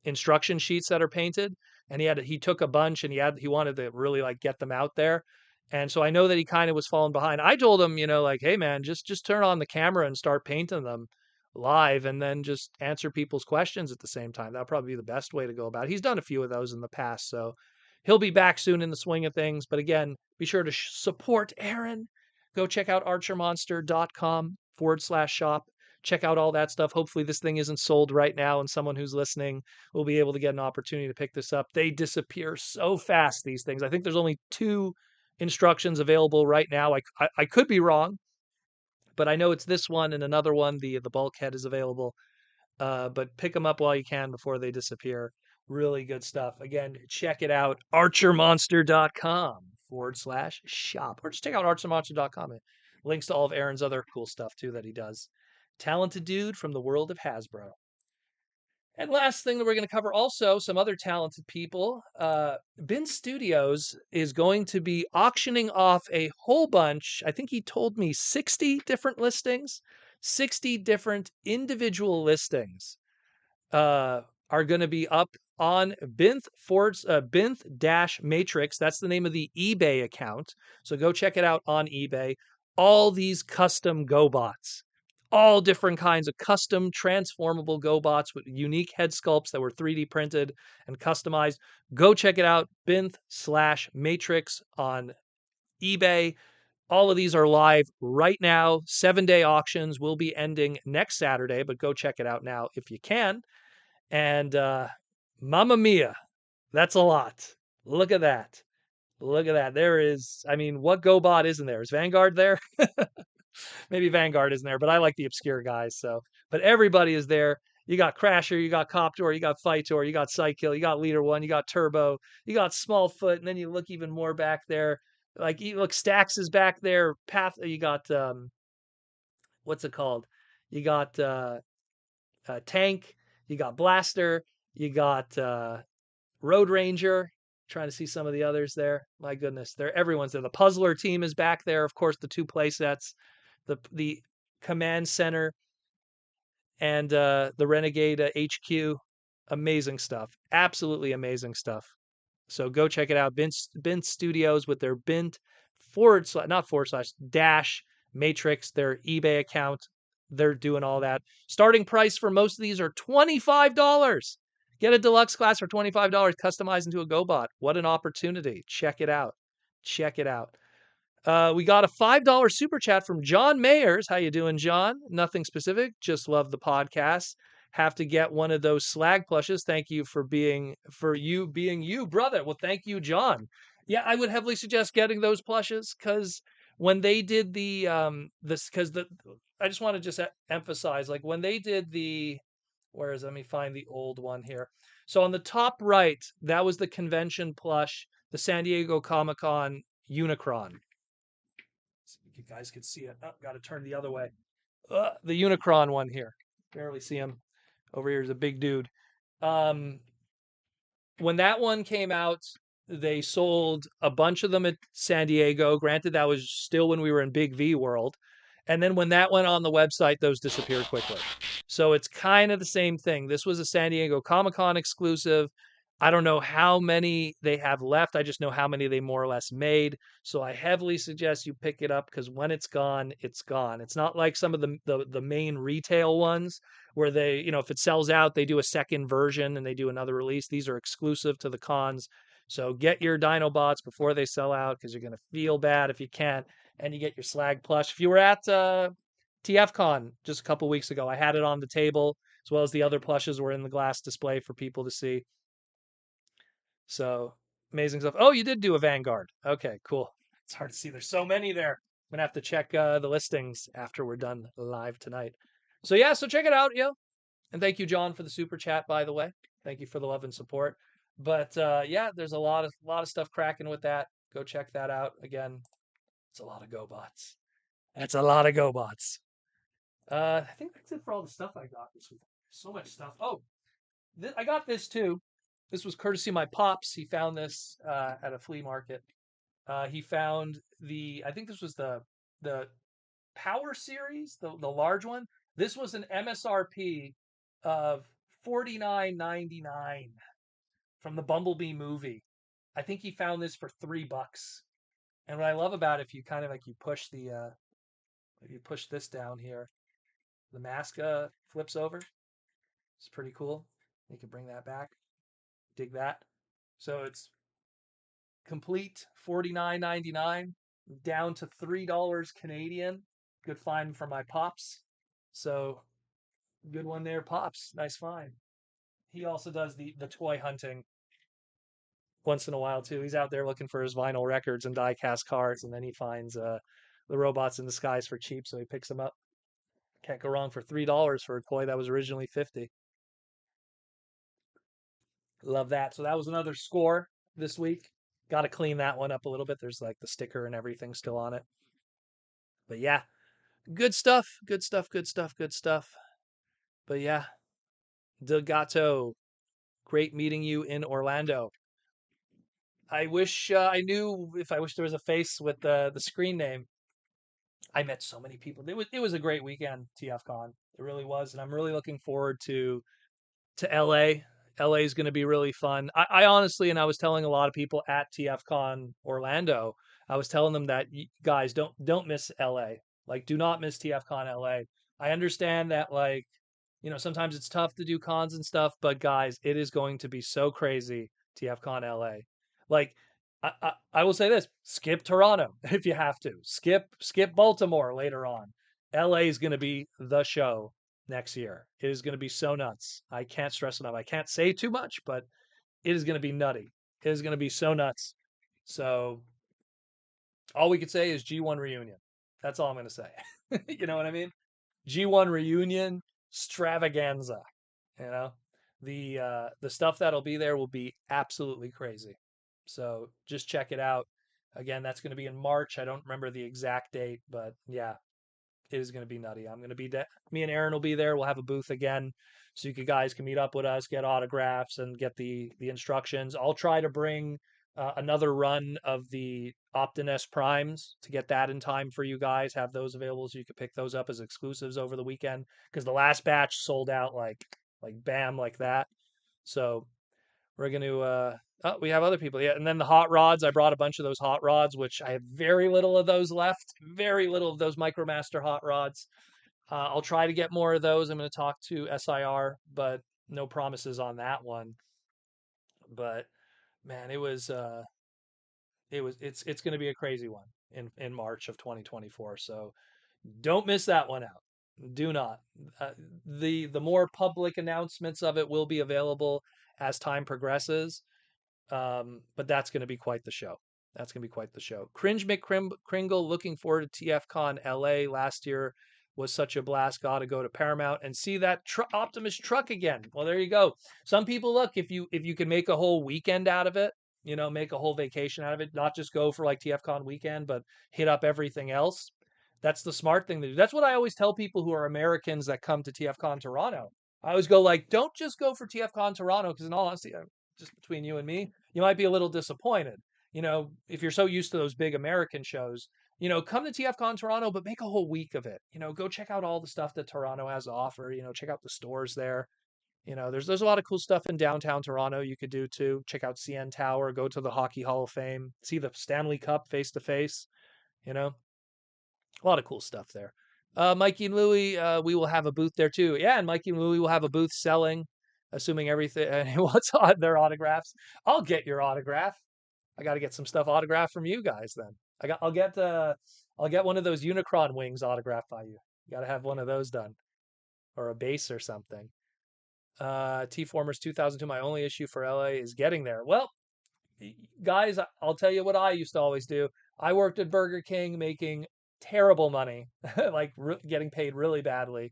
instruction sheets that are painted, and he took a bunch and he wanted to really like get them out there. And so I know that he kind of was falling behind. I told him, like, hey man, just turn on the camera and start painting them live and then just answer people's questions at the same time. That'll probably be the best way to go about it. He's done a few of those in the past, so he'll be back soon in the swing of things. But again, be sure to support Aaron. Go check out archermonster.com/shop. Check out all that stuff. Hopefully this thing isn't sold right now and someone who's listening will be able to get an opportunity to pick this up. They disappear so fast, these things. I think there's only 2 instructions available right now. I could be wrong, but I know it's this one and another one. The bulkhead is available. but pick them up while you can before they disappear. Really good stuff. Again, check it out, archermonster.com/shop, or just check out archermonster.com. It links to all of Aaron's other cool stuff too that he does. Talented dude from the world of Hasbro. And last thing that we're going to cover also some other talented people. Bin Studios is going to be auctioning off a whole bunch. I think he told me 60 different listings, 60 different individual listings are going to be up on Binth dash Matrix. That's the name of the eBay account. So go check it out on eBay. All these custom GoBots, all different kinds of custom transformable GoBots with unique head sculpts that were 3D printed and customized. Go check it out. Binth/Matrix on eBay. All of these are live right now. 7-day auctions will be ending next Saturday, but go check it out now if you can. And Mamma Mia, that's a lot. Look at that. Look at that. There is, I mean, what GoBot isn't there? Is Vanguard there? Maybe Vanguard isn't there, but I like the obscure guys. So, but everybody is there. You got Crasher, you got Coptor, you got Fightor, you got Psykill, you got Leader One, you got Turbo, you got Smallfoot, and then you look even more back there. Like you look, Stax is back there. Path, you got what's it called? You got Tank, you got Blaster, you got Road Ranger. Trying to see some of the others there. My goodness, everyone's there. The Puzzler team is back there. Of course, the 2 play sets, the Command Center, and the Renegade HQ. Amazing stuff. Absolutely amazing stuff. So go check it out. Bint Studios with their Bint not forward slash dash Matrix, their eBay account. They're doing all that. Starting price for most of these are $25. Get a deluxe class for $25, customized into a GoBot. What an opportunity. Check it out. Check it out. We got a $5 super chat from John Mayers. How you doing, John? Nothing specific. Just love the podcast. Have to get one of those Slag plushes. Thank you for being you, brother. Well, thank you, John. Yeah, I would heavily suggest getting those plushes because when they did the I just want to just emphasize, like when they did let me find the old one here. So on the top right, that was the convention plush, the San Diego Comic-Con Unicron. So you guys can see it. Oh, got to turn the other way. The Unicron one here. Barely see him. Over here is a big dude. When that one came out, they sold a bunch of them at San Diego. Granted, that was still when we were in Big V World. And then when that went on the website, those disappeared quickly. So it's kind of the same thing. This was a San Diego Comic-Con exclusive. I don't know how many they have left. I just know how many they more or less made. So I heavily suggest you pick it up because when it's gone, it's gone. It's not like some of the main retail ones where they, if it sells out, they do a second version and they do another release. These are exclusive to the cons. So get your Dinobots before they sell out because you're going to feel bad if you can't. And you get your Slag plush. If you were at TFCon just a couple weeks ago, I had it on the table as well as the other plushes were in the glass display for people to see. So amazing stuff. Oh, you did do a Vanguard. Okay, cool. It's hard to see. There's so many there. I'm gonna have to check the listings after we're done live tonight. So yeah, so check it out, and thank you, John, for the super chat. By the way, thank you for the love and support. But yeah, there's a lot of stuff cracking with that. Go check that out. Again, it's a lot of GoBots. That's a lot of GoBots. I think that's it for all the stuff I got this week. So much stuff. Oh, I got this too. This was courtesy of my pops. He found this at a flea market. He found I think this was the Power Series, the large one. This was an MSRP of $49.99 from the Bumblebee movie. I think he found this for $3. And what I love about it, if you kind of like you push if you push this down here, the mask flips over. It's pretty cool. You can bring that back. Dig that. So it's complete $49.99 down to $3 Canadian. Good find for my pops. So good one there, pops. Nice find. He also does the toy hunting once in a while too. He's out there looking for his vinyl records and die-cast cards, and then he finds the robots in the skies for cheap, so he picks them up. Can't go wrong for $3 for a toy that was originally 50. Love that. So that was another score this week. Got to clean that one up a little bit. There's like the sticker and everything still on it. But yeah, good stuff. Good stuff. Good stuff. Good stuff. But yeah, Delgato, great meeting you in Orlando. I wish I knew if I wish there was a face with the screen name. I met so many people. It was a great weekend, TFCon. It really was, and I'm really looking forward to LA. LA is going to be really fun. I honestly, and I was telling a lot of people at TFCon Orlando, I was telling them that guys don't miss LA. Like, do not miss TFCon LA. I understand that, like, sometimes it's tough to do cons and stuff, but guys, it is going to be so crazy. TFCon LA. Like, I will say this: skip Toronto if you have to. Skip Baltimore later on. LA is going to be the show next year. It is going to be so nuts. I can't stress enough. I can't say too much, but it is going to be nutty. It is going to be so nuts. So all we could say is G1 reunion. That's all I'm going to say. You know what I mean? G1 reunion extravaganza. You know, the stuff that'll be there will be absolutely crazy. So just check it out. Again, that's going to be in March. I don't remember the exact date, but yeah, it is going to be nutty. I'm going to be me and Aaron will be there. We'll have a booth again, so you guys can meet up with us, get autographs, and get the instructions. I'll try to bring another run of the Optimus Primes to get that in time for you guys. Have those available so you can pick those up as exclusives over the weekend because the last batch sold out like bam like that. So we're going to oh, we have other people. Yeah, and then the hot rods. I brought a bunch of those hot rods, which I have very little of those left. Very little of those Micromaster hot rods. I'll try to get more of those. I'm going to talk to SIR, but no promises on that one. But man, it's going to be a crazy one in March of 2024. So don't miss that one out. Do not. Uh, the more public announcements of it will be available as time progresses. But that's going to be quite the show. That's going to be quite the show. Cringe McCringle, looking forward to TFCon LA. Last year was such a blast. Got to go to Paramount and see that Optimus truck again. Well, there you go. Some people look if you can make a whole weekend out of it, make a whole vacation out of it, not just go for like TFCon weekend, but hit up everything else. That's the smart thing to do. That's what I always tell people who are Americans that come to TFCon Toronto. I always go like, don't just go for TFCon Toronto because in all honesty, just between you and me, you might be a little disappointed. If you're so used to those big American shows, come to TFCon Toronto, but make a whole week of it. Go check out all the stuff that Toronto has to offer. Check out the stores there. There's a lot of cool stuff in downtown Toronto you could do too. Check out CN Tower, go to the Hockey Hall of Fame, see the Stanley Cup face to face. A lot of cool stuff there. Mikey and Louie, we will have a booth there too. Yeah, and Mikey and Louie will have a booth selling, assuming everything and what's on their autographs. I'll get your autograph. I got to get some stuff autographed from you guys then. I'll get one of those Unicron wings autographed by you. You got to have one of those done, or a base or something. T-Formers 2002. My only issue for LA is getting there. Well, guys, I'll tell you what I used to always do. I worked at Burger King making terrible money, like getting paid really badly.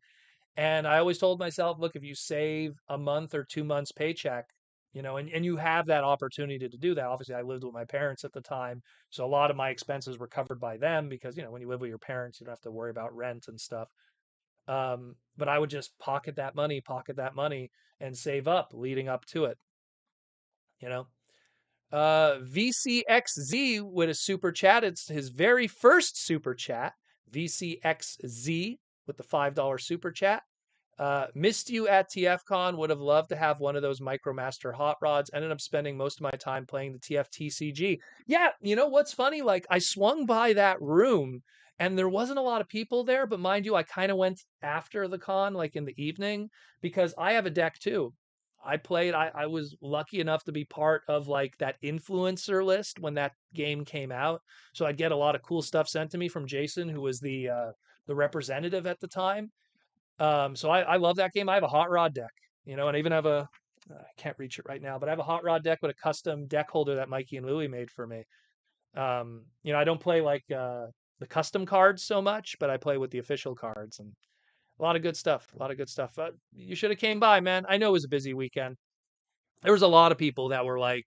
And I always told myself, look, if you save a month or 2 months paycheck, and you have that opportunity to do that. Obviously, I lived with my parents at the time. So a lot of my expenses were covered by them because, when you live with your parents, you don't have to worry about rent and stuff. But I would just pocket that money and save up leading up to it, you know? VCXZ with a super chat. It's his very first super chat. VCXZ with the $5 super chat. Missed you at TFCon. Would have loved to have one of those Micromaster hot rods. Ended up spending most of my time playing the TFTCG. Yeah, you know what's funny? Like, I swung by that room and there wasn't a lot of people there, but mind you, I kind of went after the con, like in the evening, because I have a deck too. I was lucky enough to be part of like that influencer list when that game came out. So I'd get a lot of cool stuff sent to me from Jason, who was the representative at the time. So I love that game. I have a hot rod deck, and I even have I can't reach it right now, but I have a hot rod deck with a custom deck holder that Mikey and Louie made for me. I don't play like the custom cards so much, but I play with the official cards, and A lot of good stuff. A lot of good stuff. You should have came by, man. I know it was a busy weekend. There was a lot of people that were like,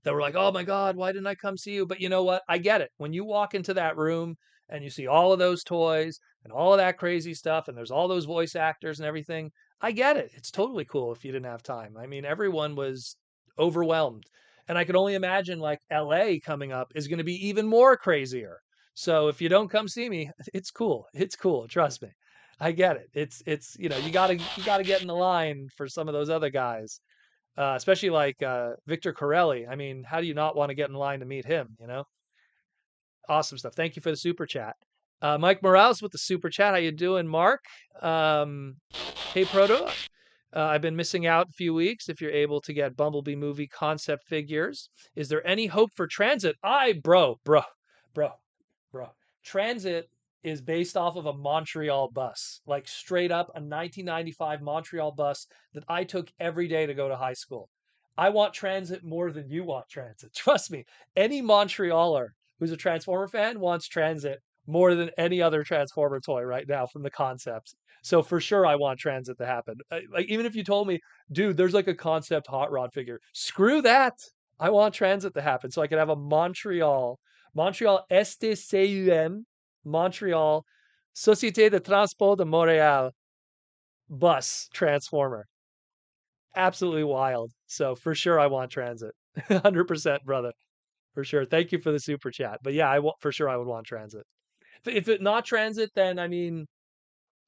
"Oh my God, why didn't I come see you?" But you know what? I get it. When you walk into that room and you see all of those toys and all of that crazy stuff, and there's all those voice actors and everything, I get it. It's totally cool if you didn't have time. I mean, everyone was overwhelmed. And I could only imagine like LA coming up is going to be even more crazier. So if you don't come see me, it's cool. It's cool. Trust me. I get it. It's you gotta get in the line for some of those other guys, especially like Victor Corelli. I mean, how do you not want to get in line to meet him? Awesome stuff. Thank you for the super chat. Mike Morales with the super chat. How you doing, Mark? Um, hey, Proto. I've been missing out a few weeks. If you're able to get Bumblebee movie concept figures, is there any hope for Transit? Bro, bro. Transit is based off of a Montreal bus, like straight up a 1995 Montreal bus that I took every day to go to high school. I want Transit more than you want Transit. Trust me. Any Montrealer who's a Transformer fan wants Transit more than any other Transformer toy right now from the concepts. So for sure, I want Transit to happen. Like even if you told me, dude, there's like a concept hot rod figure, screw that. I want Transit to happen so I can have a Montreal STCUM, Montreal Société de Transport de Montréal bus Transformer. Absolutely wild. So for sure, I want Transit. 100%, brother. For sure. Thank you for the super chat. But yeah, for sure I would want Transit. If it not Transit, then I mean,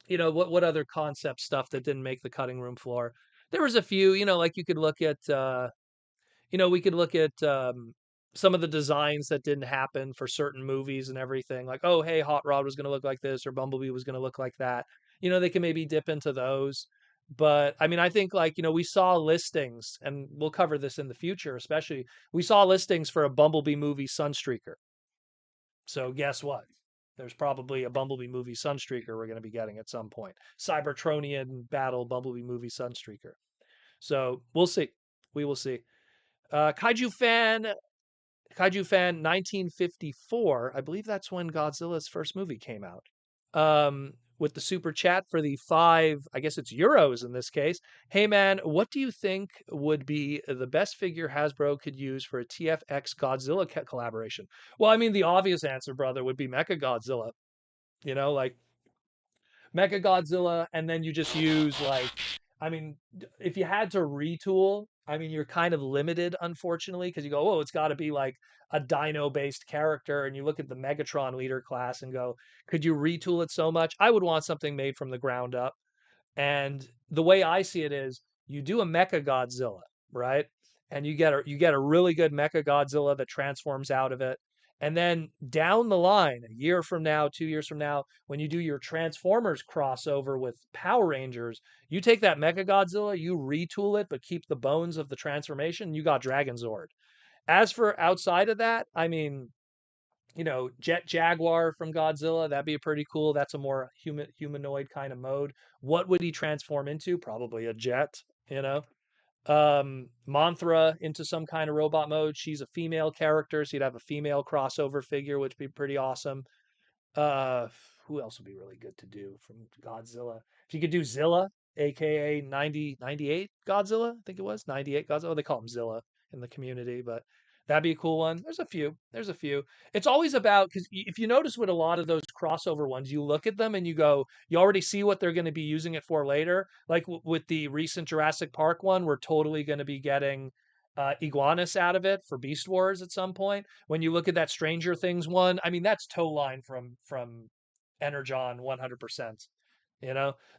what other concept stuff that didn't make the cutting room floor? There was a few, like you could look at we could look at some of the designs that didn't happen for certain movies and everything. Like, oh, hey, Hot Rod was going to look like this, or Bumblebee was going to look like that. They can maybe dip into those. But I mean, I think like, we saw listings, and we'll cover this in the future, especially we saw listings for a Bumblebee movie Sunstreaker. So guess what? There's probably a Bumblebee movie Sunstreaker we're going to be getting at some point. Cybertronian battle Bumblebee movie Sunstreaker. So we'll see. We will see. Kaiju fan 1954. I believe that's when Godzilla's first movie came out. With the super chat for the 5, I guess it's euros in this case. Hey man, what do you think would be the best figure Hasbro could use for a TFX Godzilla collaboration? Well, I mean, the obvious answer, brother, would be Mecha Godzilla. Like Mecha Godzilla, and then you just use like, I mean, if you had to retool, I mean, you're kind of limited, unfortunately, because you go, oh, it's got to be like a dino-based character, and you look at the Megatron leader class and go, could you retool it so much? I would want something made from the ground up. And the way I see it is you do a Mecha Godzilla, right? And you get a really good Mecha Godzilla that transforms out of it. And then down the line, a year from now, 2 years from now, when you do your Transformers crossover with Power Rangers, you take that Mecha Godzilla, you retool it, but keep the bones of the transformation, you got Dragon Zord. As for outside of that, I mean, Jet Jaguar from Godzilla, that'd be pretty cool. That's a more humanoid kind of mode. What would he transform into? Probably a jet, you know. Mothra into some kind of robot mode. She's a female character, so you'd have a female crossover figure, which would be pretty awesome. Uh, who else would be really good to do from Godzilla? If you could do Zilla, aka 98 Godzilla, I think it was 98 Godzilla. They call him Zilla in the community, but that'd be a cool one. There's a few. There's a few. It's always about, because if you notice with a lot of those crossover ones, you look at them and you go, you already see what they're going to be using it for later. Like with the recent Jurassic Park one, we're totally going to be getting Iguanus out of it for Beast Wars at some point. When you look at that Stranger Things one, I mean, that's toe line from Energon 100%.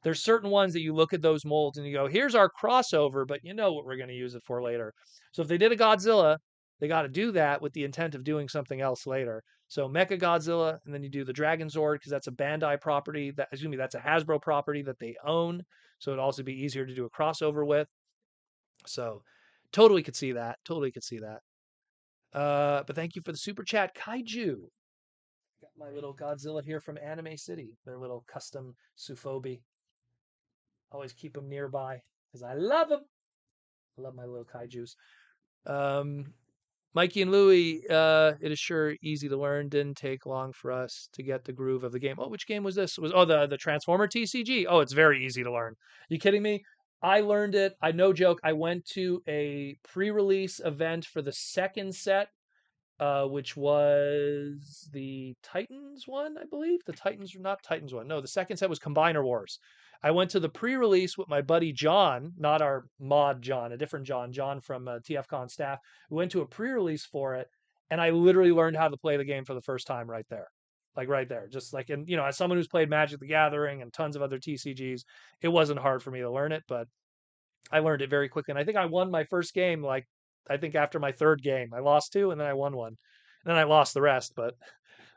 There's certain ones that you look at those molds and you go, here's our crossover, but you know what we're going to use it for later. So if they did a Godzilla, they got to do that with the intent of doing something else later. So Mecha Godzilla, and then you do the Dragon Zord because that's a Bandai property. That's a Hasbro property that they own. So it'd also be easier to do a crossover with. So totally could see that. Totally could see that. But thank you for the super chat, Kaiju. Got my little Godzilla here from Anime City. Their little custom Sufobi. Always keep them nearby because I love them. I love my little Kaijus. Um, Mikey and Louie, it is sure easy to learn. Didn't take long for us to get the groove of the game. Oh, which game was this? Was the Transformer TCG? Oh, it's very easy to learn. You kidding me? I learned it. I no joke. I went to a pre-release event for the second set, which was the Titans one, I believe. The Titans, not Titans one. No, the second set was Combiner Wars. I went to the pre-release with my buddy John, not our mod John, a different John, John from TFCon staff. We went to a pre-release for it, and I literally learned how to play the game for the first time right there. Like right there, just like, and as someone who's played Magic the Gathering and tons of other TCGs, it wasn't hard for me to learn it, but I learned it very quickly. And I think I won my first game, like, I think after my third game. I lost two and then I won one. And then I lost the rest, but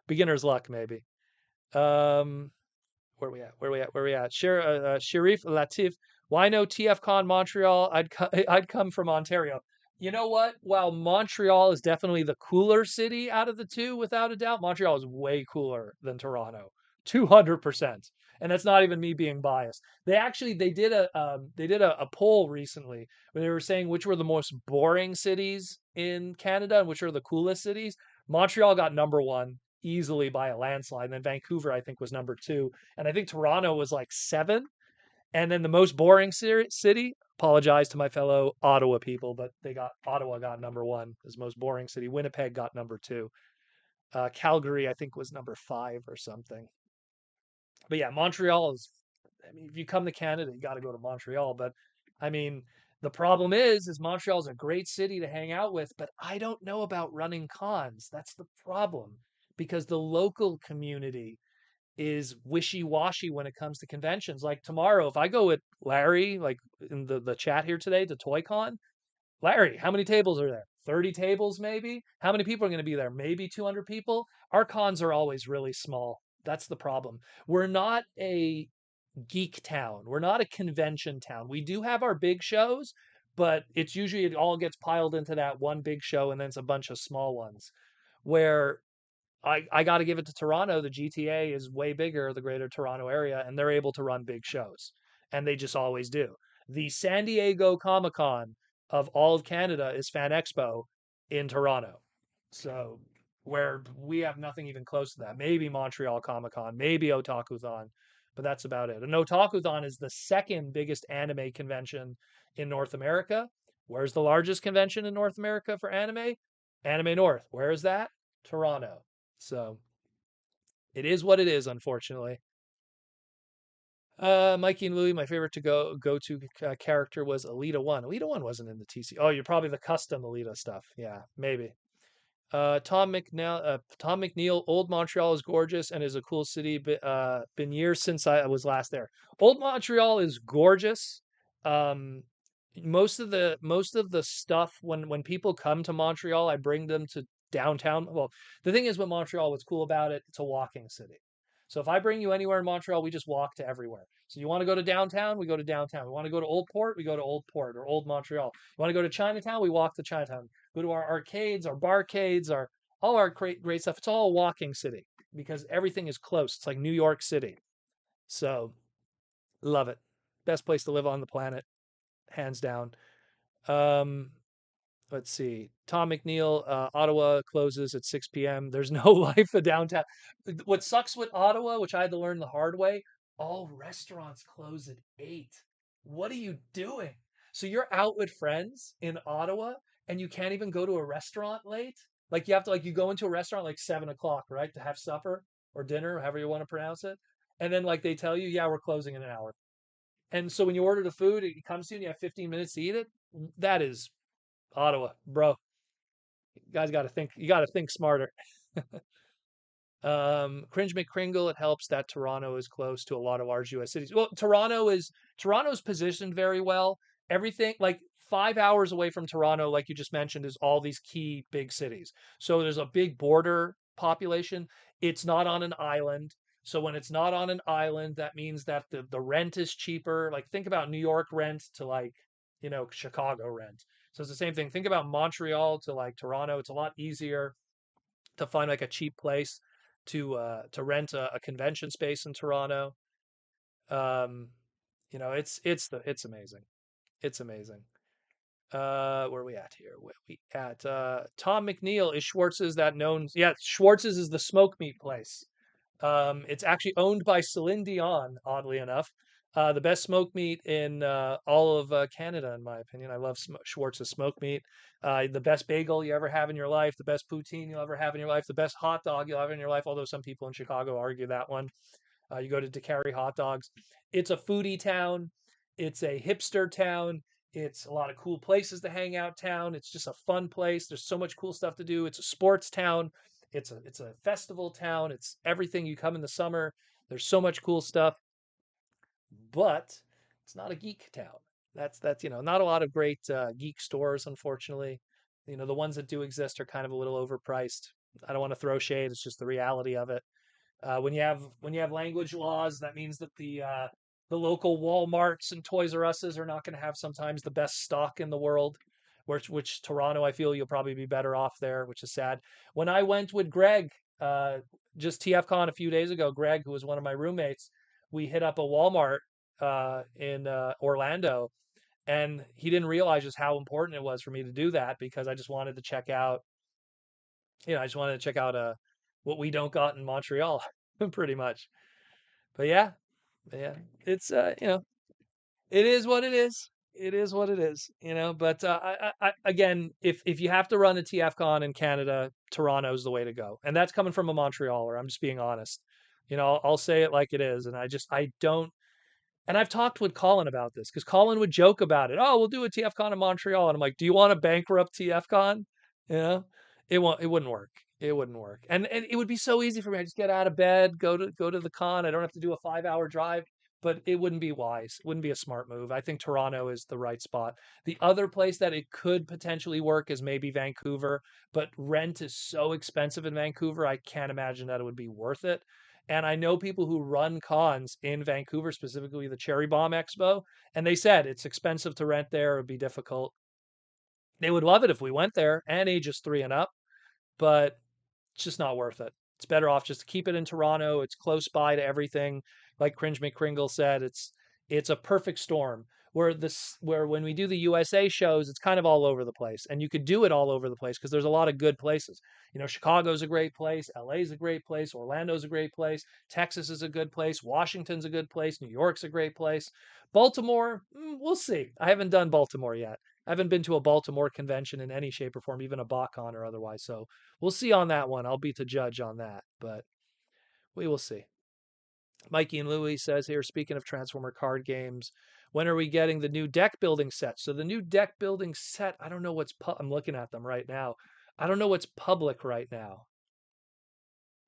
beginner's luck, maybe. Um, where we at? Where we at? Where we at? Sharif Latif. Why no TFCon Montreal? I'd come from Ontario. You know what? While Montreal is definitely the cooler city out of the two, without a doubt, Montreal is way cooler than Toronto, 200%. And that's not even me being biased. They did a poll recently where they were saying which were the most boring cities in Canada and which are the coolest cities. Montreal got number one easily by a landslide. And then Vancouver, I think, was number two. And I think Toronto was like seven. And then the most boring city, apologize to my fellow Ottawa people, but Ottawa got number one as most boring city. Winnipeg got number two. Calgary, I think, was number five or something. But yeah, Montreal is, I mean, if you come to Canada, you got to go to Montreal. But I mean, the problem is Montreal is a great city to hang out with, but I don't know about running cons. That's the problem because the local community is wishy-washy when it comes to conventions. Like tomorrow, if I go with Larry, like in the chat here today to ToyCon, Larry, how many tables are there? 30 tables, maybe? How many people are going to be there? Maybe 200 people? Our cons are always really small. That's the problem. We're not a geek town. We're not a convention town. We do have our big shows, but it's usually it all gets piled into that one big show and then it's a bunch of small ones. Where I got to give it to Toronto. The GTA is way bigger, the greater Toronto area, and they're able to run big shows. And they just always do. The San Diego Comic Con of all of Canada is Fan Expo in Toronto. So, where we have nothing even close to that. Maybe Montreal Comic Con, maybe Otakuthon, but that's about it. And Otakuthon is the second biggest anime convention in North America. Where's the largest convention in North America for anime? Anime North. Where is that? Toronto. So it is what it is, unfortunately. Mikey and Louie, my favorite to go to character was Alita One. Alita One wasn't in the TC. Oh, you're probably the custom Alita stuff. Yeah, maybe. Tom McNeil, Old Montreal is gorgeous and is a cool city. Been years since I was last there. Old Montreal is gorgeous. Um, most of the stuff when people come to Montreal, I bring them to downtown. Well, the thing is with Montreal, what's cool about it, it's a walking city. So if I bring you anywhere in Montreal, we just walk to everywhere. So you want to go to downtown, we go to downtown. We want to go to Old Port, we go to Old Port or Old Montreal. You want to go to Chinatown, we walk to Chinatown. Go to our arcades, our barcades, all our great stuff. It's all a walking city because everything is close. It's like New York City. So love it. Best place to live on the planet, hands down. Um, let's see. Tom McNeil, Ottawa closes at 6 p.m. There's no life of downtown. What sucks with Ottawa, which I had to learn the hard way, all restaurants close at 8. What are you doing? So you're out with friends in Ottawa and you can't even go to a restaurant late? Like you have to, like, you go into a restaurant like 7 o'clock, right? To have supper or dinner, however you want to pronounce it. And then like they tell you, yeah, we're closing in an hour. And so when you order the food, it comes to you and you have 15 minutes to eat it. That is Ottawa, bro. You guys got to think. You got to think smarter. Cringe McCringle. It helps that Toronto is close to a lot of large U.S. cities. Well, Toronto's positioned very well. Everything like 5 hours away from Toronto, like you just mentioned, is all these key big cities. So there's a big border population. It's not on an island. So when it's not on an island, that means that the rent is cheaper. Like think about New York rent to like, Chicago rent. So it's the same thing. Think about Montreal to like Toronto. It's a lot easier to find like a cheap place to rent a convention space in Toronto. Um, it's amazing. It's amazing. Where are we at here? Where we at? Tom McNeil is Schwartz's that known. Yeah, Schwartz's is the smoke meat place. It's actually owned by Celine Dion, oddly enough. The best smoke meat in all of Canada, in my opinion. I love Schwartz's smoke meat. The best bagel you ever have in your life, the best poutine you'll ever have in your life, the best hot dog you'll have in your life. Although some people in Chicago argue that one. You go to DeCarry Hot Dogs. It's a foodie town. It's a hipster town. It's a lot of cool places to hang out town. It's just a fun place. There's so much cool stuff to do. It's a sports town. It's a festival town. It's everything. You come in the summer. There's so much cool stuff, but it's not a geek town. That's not a lot of great geek stores, unfortunately. The ones that do exist are kind of a little overpriced. I don't want to throw shade. It's just the reality of it. When you have language laws, that means that the local WalMarts and Toys R Us's are not going to have sometimes the best stock in the world. Which Toronto, I feel you'll probably be better off there, which is sad. When I went with Greg, just TFCon a few days ago, Greg, who was one of my roommates, we hit up a Walmart in Orlando, and he didn't realize just how important it was for me to do that because I just wanted to check out, what we don't got in Montreal, pretty much. But yeah, it's it is what it is. It is what it is, But again, if you have to run a TFCon in Canada, Toronto's the way to go, and that's coming from a Montrealer. I'm just being honest. I'll say it like it is, and I don't. And I've talked with Colin about this because Colin would joke about it. Oh, we'll do a TFCon in Montreal, and I'm like, do you want to bankrupt TFCon? You know, it won't. It wouldn't work. It wouldn't work. And it would be so easy for me. I just get out of bed, go to the con. I don't have to do a 5 hour drive. But it wouldn't be wise. It wouldn't be a smart move. I think Toronto is the right spot. The other place that it could potentially work is maybe Vancouver, but rent is so expensive in Vancouver. I can't imagine that it would be worth it. And I know people who run cons in Vancouver, specifically the Cherry Bomb Expo, and they said it's expensive to rent there. It would be difficult. They would love it if we went there and ages 3 and up, but it's just not worth it. It's better off just to keep it in Toronto. It's close by to everything. Like Cringe McCringle said, it's a perfect storm where when we do the USA shows, it's kind of all over the place. And you could do it all over the place because there's a lot of good places. Chicago's a great place, LA's a great place, Orlando's a great place, Texas is a good place, Washington's a good place, New York's a great place. Baltimore, we'll see. I haven't done Baltimore yet. I haven't been to a Baltimore convention in any shape or form, even a BotCon or otherwise. So we'll see on that one. I'll be the judge on that, but we will see. Mikey and Louie says here, speaking of Transformer card games, when are we getting the new deck building set? So the new deck building set, I don't know I'm looking at them right now. I don't know what's public right now.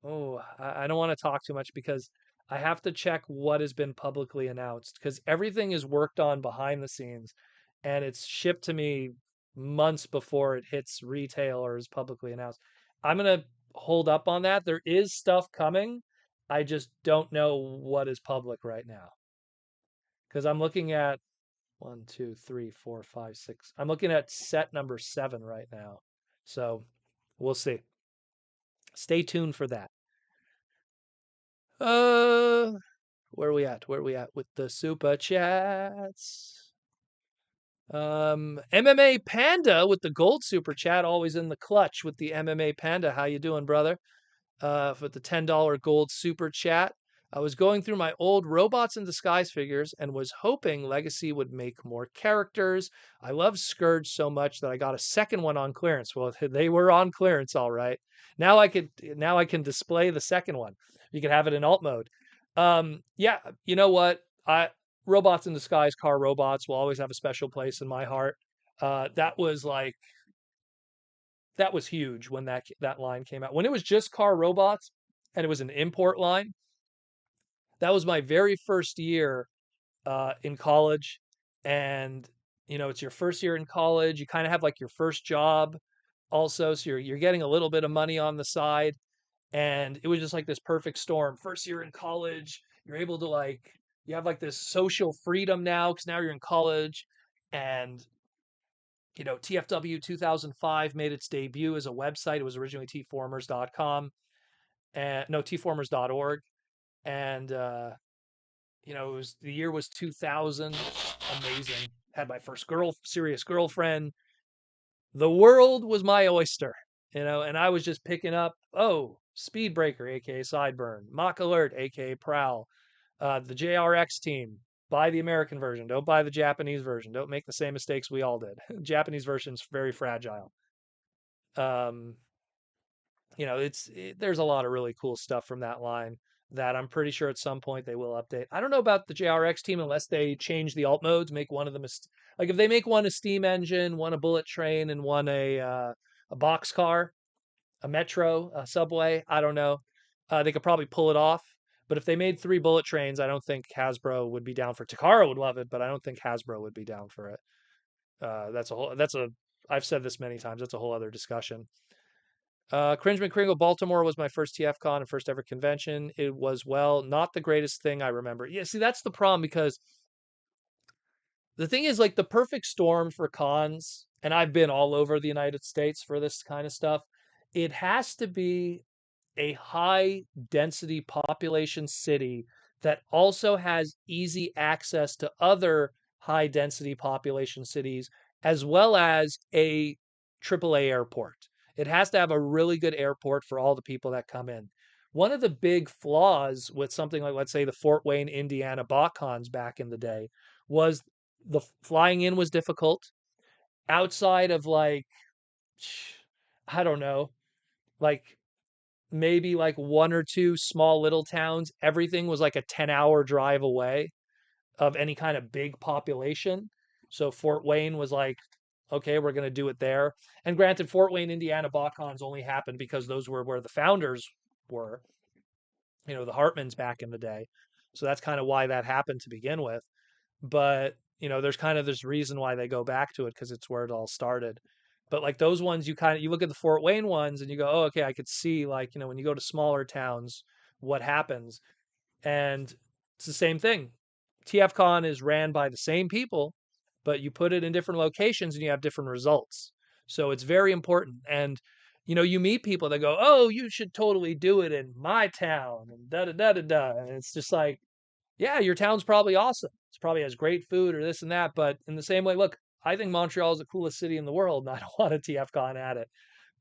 Oh, I don't want to talk too much because I have to check what has been publicly announced because everything is worked on behind the scenes and it's shipped to me months before it hits retail or is publicly announced. I'm going to hold up on that. There is stuff coming. I just don't know what is public right now because I'm looking at 1, 2, 3, 4, 5, 6. I'm looking at set number 7 right now. So we'll see. Stay tuned for that. Where are we at? Where are we at with the super chats? MMA Panda with the gold super chat, always in the clutch with the MMA Panda. How you doing, brother? For the $10 gold super chat. I was going through my old Robots in Disguise figures and was hoping Legacy would make more characters. I love Scourge so much that I got a second one on clearance. Well, they were on clearance, all right. Now I can display the second one. You can have it in alt mode. Yeah, you know what? Robots in Disguise, car robots will always have a special place in my heart. That was huge when that line came out. When it was just car robots and it was an import line, that was my very first year in college. And it's your first year in college. You kind of have like your first job also, so you're getting a little bit of money on the side. And it was just like this perfect storm. First year in college, you're able to you have like this social freedom now because now you're in college. And TFW 2005 made its debut as a website. It was originally tformers.com and no, tformers.org. And the year was 2000. Amazing. Had my first serious girlfriend. the world was my oyster, and I was just picking up, oh, Speedbreaker, aka Sideburn, Mach Alert, aka Prowl, the JRX team. Buy the American version. Don't buy the Japanese version. Don't make the same mistakes we all did. Japanese version's very fragile. Um, there's a lot of really cool stuff from that line that I'm pretty sure at some point they will update. I don't know about the JRX team unless they change the alt modes, make one of them like if they make one a steam engine, one a bullet train, and one a box car, a metro, a subway. I don't know. They could probably pull it off. But if they made 3 bullet trains, I don't think Hasbro would be down for it. Takara would love it, but I don't think Hasbro would be down for it. I've said this many times. That's a whole other discussion. Cringe McCringle, Baltimore was my first TFCon and first ever convention. It was, well, not the greatest thing I remember. Yeah, see, that's the problem because the thing is, like, the perfect storm for cons, and I've been all over the United States for this kind of stuff, it has to be a high density population city that also has easy access to other high density population cities, as well as a AAA airport. It has to have a really good airport for all the people that come in. One of the big flaws with something like, let's say, the Fort Wayne, Indiana BotCons back in the day was the flying in was difficult. Outside of, like, I don't know, like maybe like one or two small little towns, everything was like a 10-hour drive away of any kind of big population. So Fort Wayne was like, okay, we're going to do it there. And granted, Fort Wayne, Indiana BotCons only happened because those were where the founders were, the Hartmans back in the day. So that's kind of why that happened to begin with. But, there's kind of this reason why they go back to it because it's where it all started. But like those ones, you look at the Fort Wayne ones and you go, oh, okay, I could see, like, when you go to smaller towns, what happens. And it's the same thing. TFCon is ran by the same people, but you put it in different locations and you have different results. So it's very important. And, you meet people that go, oh, you should totally do it in my town and da da da da da. And it's just like, yeah, your town's probably awesome. It's probably has great food or this and that. But in the same way, look, I think Montreal is the coolest city in the world, and I don't want a TFCon at it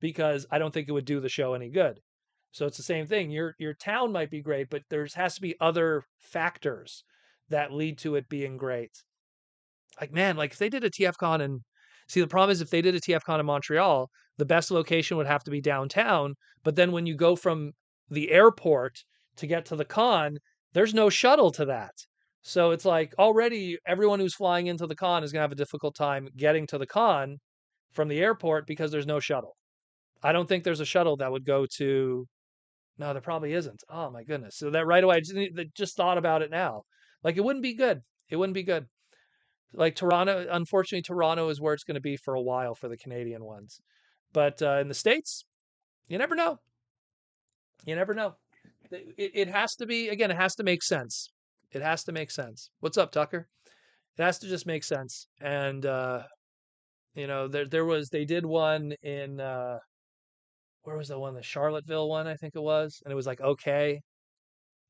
because I don't think it would do the show any good. So it's the same thing. Your town might be great, but there has to be other factors that lead to it being great. Like, man, like if they did a TFCon and see, the problem is if they did a TFCon in Montreal, the best location would have to be downtown. But then when you go from the airport to get to the con, there's no shuttle to that. So it's like already everyone who's flying into the con is going to have a difficult time getting to the con from the airport because there's no shuttle. I don't think there's a shuttle that would go to. No, there probably isn't. Oh my goodness. So that right away, I just thought about it now. Like it wouldn't be good. It wouldn't be good. Like Toronto, unfortunately, Toronto is where it's going to be for a while for the Canadian ones. But in the States, you never know. You never know. It has to be, again, it has to make sense. It has to make sense. What's up, Tucker? It has to just make sense. And, they did one in, where was the one? The Charlottesville one, I think it was. And it was like, okay,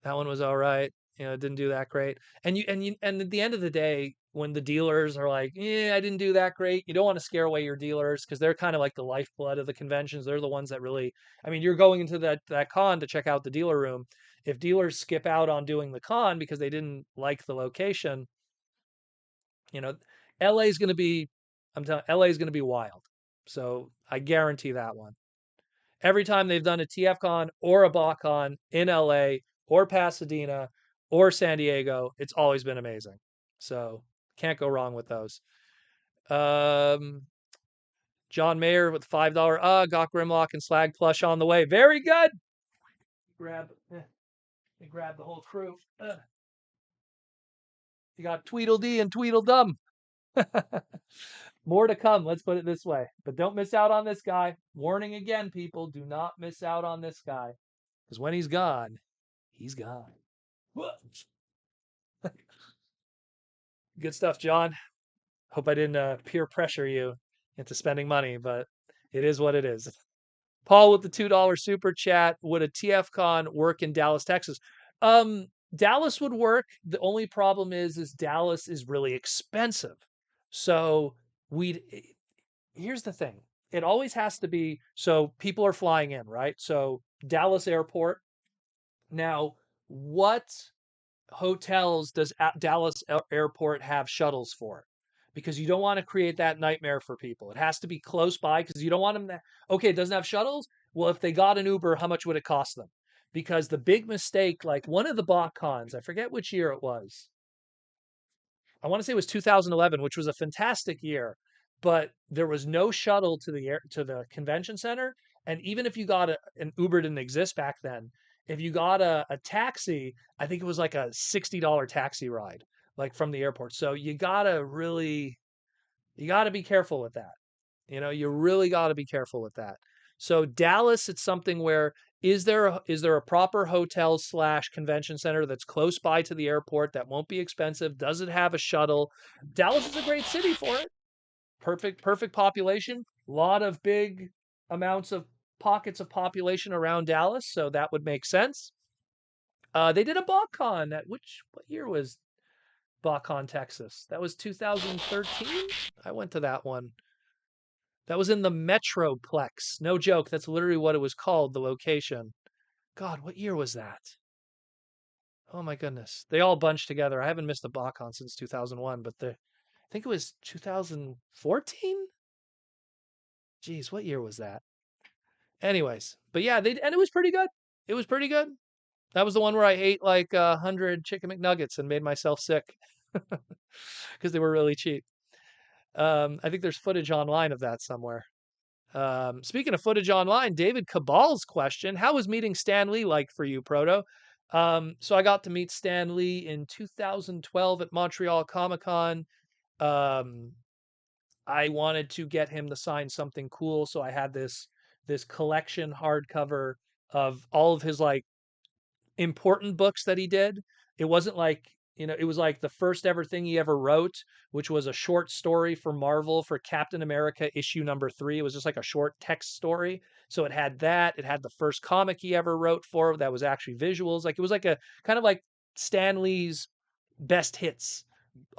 that one was all right. It didn't do that great. And at the end of the day, when the dealers are like, "Yeah, I didn't do that great," you don't want to scare away your dealers because they're kind of like the lifeblood of the conventions. They're the ones that really, I mean, you're going into that con to check out the dealer room. If dealers skip out on doing the con because they didn't like the location, you know, LA is going to be, I'm telling, LA is going to be wild. So I guarantee that one. Every time they've done a TFCon or a BotCon in LA or Pasadena or San Diego, it's always been amazing. So can't go wrong with those. John Mayer with $5. Got Grimlock and Slag Plush on the way. Very good. Grab the whole crew. You got Tweedledee and Tweedledum. More to come, let's put it this way. But don't miss out on this guy. Warning again, people, do not miss out on this guy. Because when he's gone, he's gone. Good stuff, John. Hope I didn't peer pressure you into spending money, but it is what it is. Paul with the $2 super chat. Would a TFCon work in Dallas, Texas? Dallas would work. The only problem is Dallas is really expensive. So here's the thing. it always has to be, so people are flying in, right? So Dallas Airport. Now, what hotels does Dallas Airport have shuttles for? Because you don't want to create that nightmare for people. It has to be close by because you don't want them to, okay, it doesn't have shuttles. Well, if they got an Uber, how much would it cost them? Because the big mistake, like one of the BotCons, I forget which year it was. I want to say it was 2011, which was a fantastic year, but there was no shuttle to the convention center. And even if you got an Uber, didn't exist back then. If you got a taxi, I think it was like a $60 taxi ride, like from the airport. So you gotta be careful with that. You really got to be careful with that. So Dallas, it's something where is there a proper hotel slash convention center that's close by to the airport that won't be expensive? Does it have a shuttle? Dallas is a great city for it. Perfect population. A lot of big amounts of pockets of population around Dallas, so that would make sense. They did a BotCon at what year was BotCon Texas? That was 2013. I went to that one. That was in the Metroplex. No joke. That's literally what it was called, the location. God, what year was that? Oh my goodness. They all bunched together. I haven't missed a BotCon since 2001, but I think it was 2014? Jeez, what year was that? Anyways, but yeah, and it was pretty good. It was pretty good. That was the one where I ate like 100 chicken McNuggets and made myself sick because they were really cheap. I think there's footage online of that somewhere. Speaking of footage online, David Cabal's question: how was meeting Stan Lee like for you, Proto? So I got to meet Stan Lee in 2012 at Montreal Comic Con. Um, I wanted to get him to sign something cool, so I had this collection hardcover of all of his like important books that he did. It wasn't like, it was like the first ever thing he ever wrote, which was a short story for Marvel for Captain America issue number 3. It was just like a short text story. So it had that. It had the first comic he ever wrote for that was actually visuals. Like it was like a kind of like Stan Lee's best hits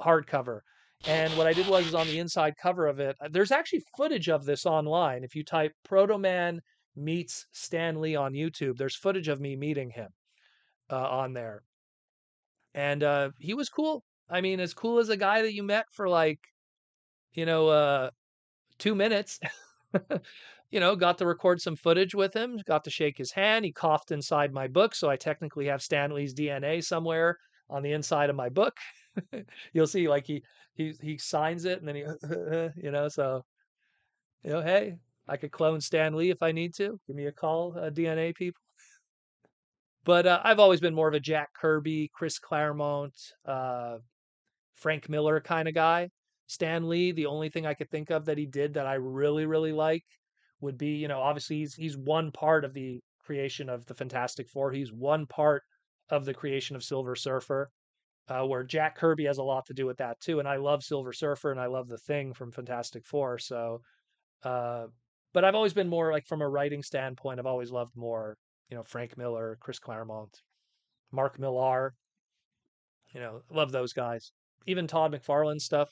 hardcover. And what I did was on the inside cover of it, there's actually footage of this online. If you type Proto Man meets Stan Lee on YouTube, there's footage of me meeting him on there. And he was cool. I mean, as cool as a guy that you met for like, you know, 2 minutes. Got to record some footage with him, got to shake his hand. He coughed inside my book, so I technically have Stanley's DNA somewhere on the inside of my book. You'll see, like he signs it and then he, so hey, I could clone Stan Lee if I need to. Give me a call, DNA people. But I've always been more of a Jack Kirby, Chris Claremont, Frank Miller kind of guy. Stan Lee, the only thing I could think of that he did that I really, really like would be, obviously he's one part of the creation of the Fantastic Four. He's one part of the creation of Silver Surfer, where Jack Kirby has a lot to do with that too. And I love Silver Surfer and I love the Thing from Fantastic Four. So, uh, but I've always been more like from a writing standpoint. I've always loved more, Frank Miller, Chris Claremont, Mark Millar. Love those guys. Even Todd McFarlane stuff.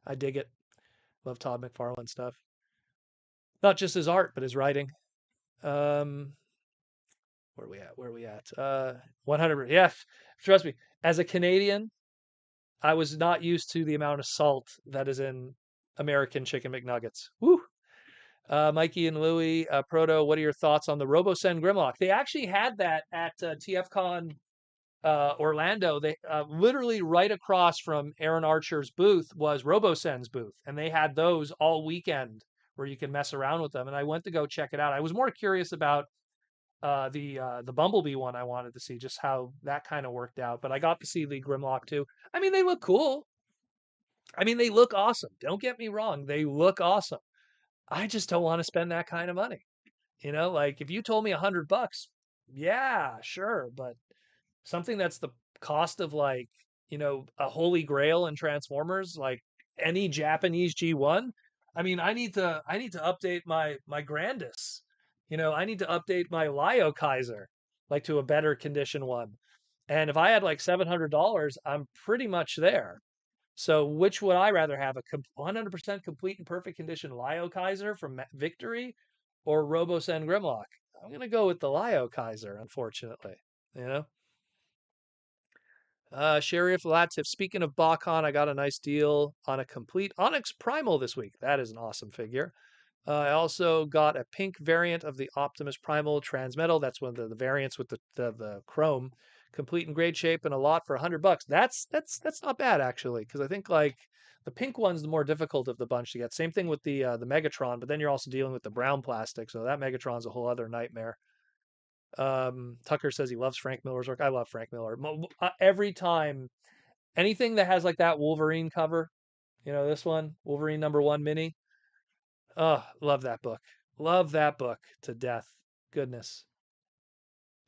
I dig it. Love Todd McFarlane stuff. Not just his art, but his writing. Um, where are we at? Where are we at? 100. Yeah, trust me. As a Canadian, I was not used to the amount of salt that is in American chicken McNuggets. Woo! Mikey and Louie, Proto, what are your thoughts on the RoboSen Grimlock? They actually had that at TFCon Orlando. They literally right across from Aaron Archer's booth was RoboSen's booth, and they had those all weekend where you can mess around with them. And I went to go check it out. I was more curious about the Bumblebee one. I wanted to see just how that kind of worked out, but I got to see the Grimlock too. I mean, they look cool. I mean, they look awesome. Don't get me wrong, they look awesome. I just don't want to spend that kind of money. Like if you told me $100, yeah, sure, but something that's the cost of like, a holy grail in Transformers, like any Japanese G1. I mean, I need to update my Grandis. I need to update my Lio Kaiser like to a better condition one. And if I had like $700, I'm pretty much there. So which would I rather have, a 100% complete and perfect condition Lio Kaiser from Victory or Robosen Grimlock? I'm going to go with the Lio Kaiser, unfortunately. You know? Sheriff Latif, speaking of Bakhan, I got a nice deal on a complete Onyx Primal this week. That is an awesome figure. I also got a pink variant of the Optimus Primal Transmetal. That's one of the variants with the chrome, complete in great shape, and a lot for $100. That's not bad actually, because I think like the pink one's the more difficult of the bunch to get. Same thing with the Megatron, but then you're also dealing with the brown plastic, so that Megatron's a whole other nightmare. Tucker says he loves Frank Miller's work. I love Frank Miller. Every time anything that has like that Wolverine cover, this one, Wolverine #1 mini. Oh, love that book. Love that book to death. Goodness.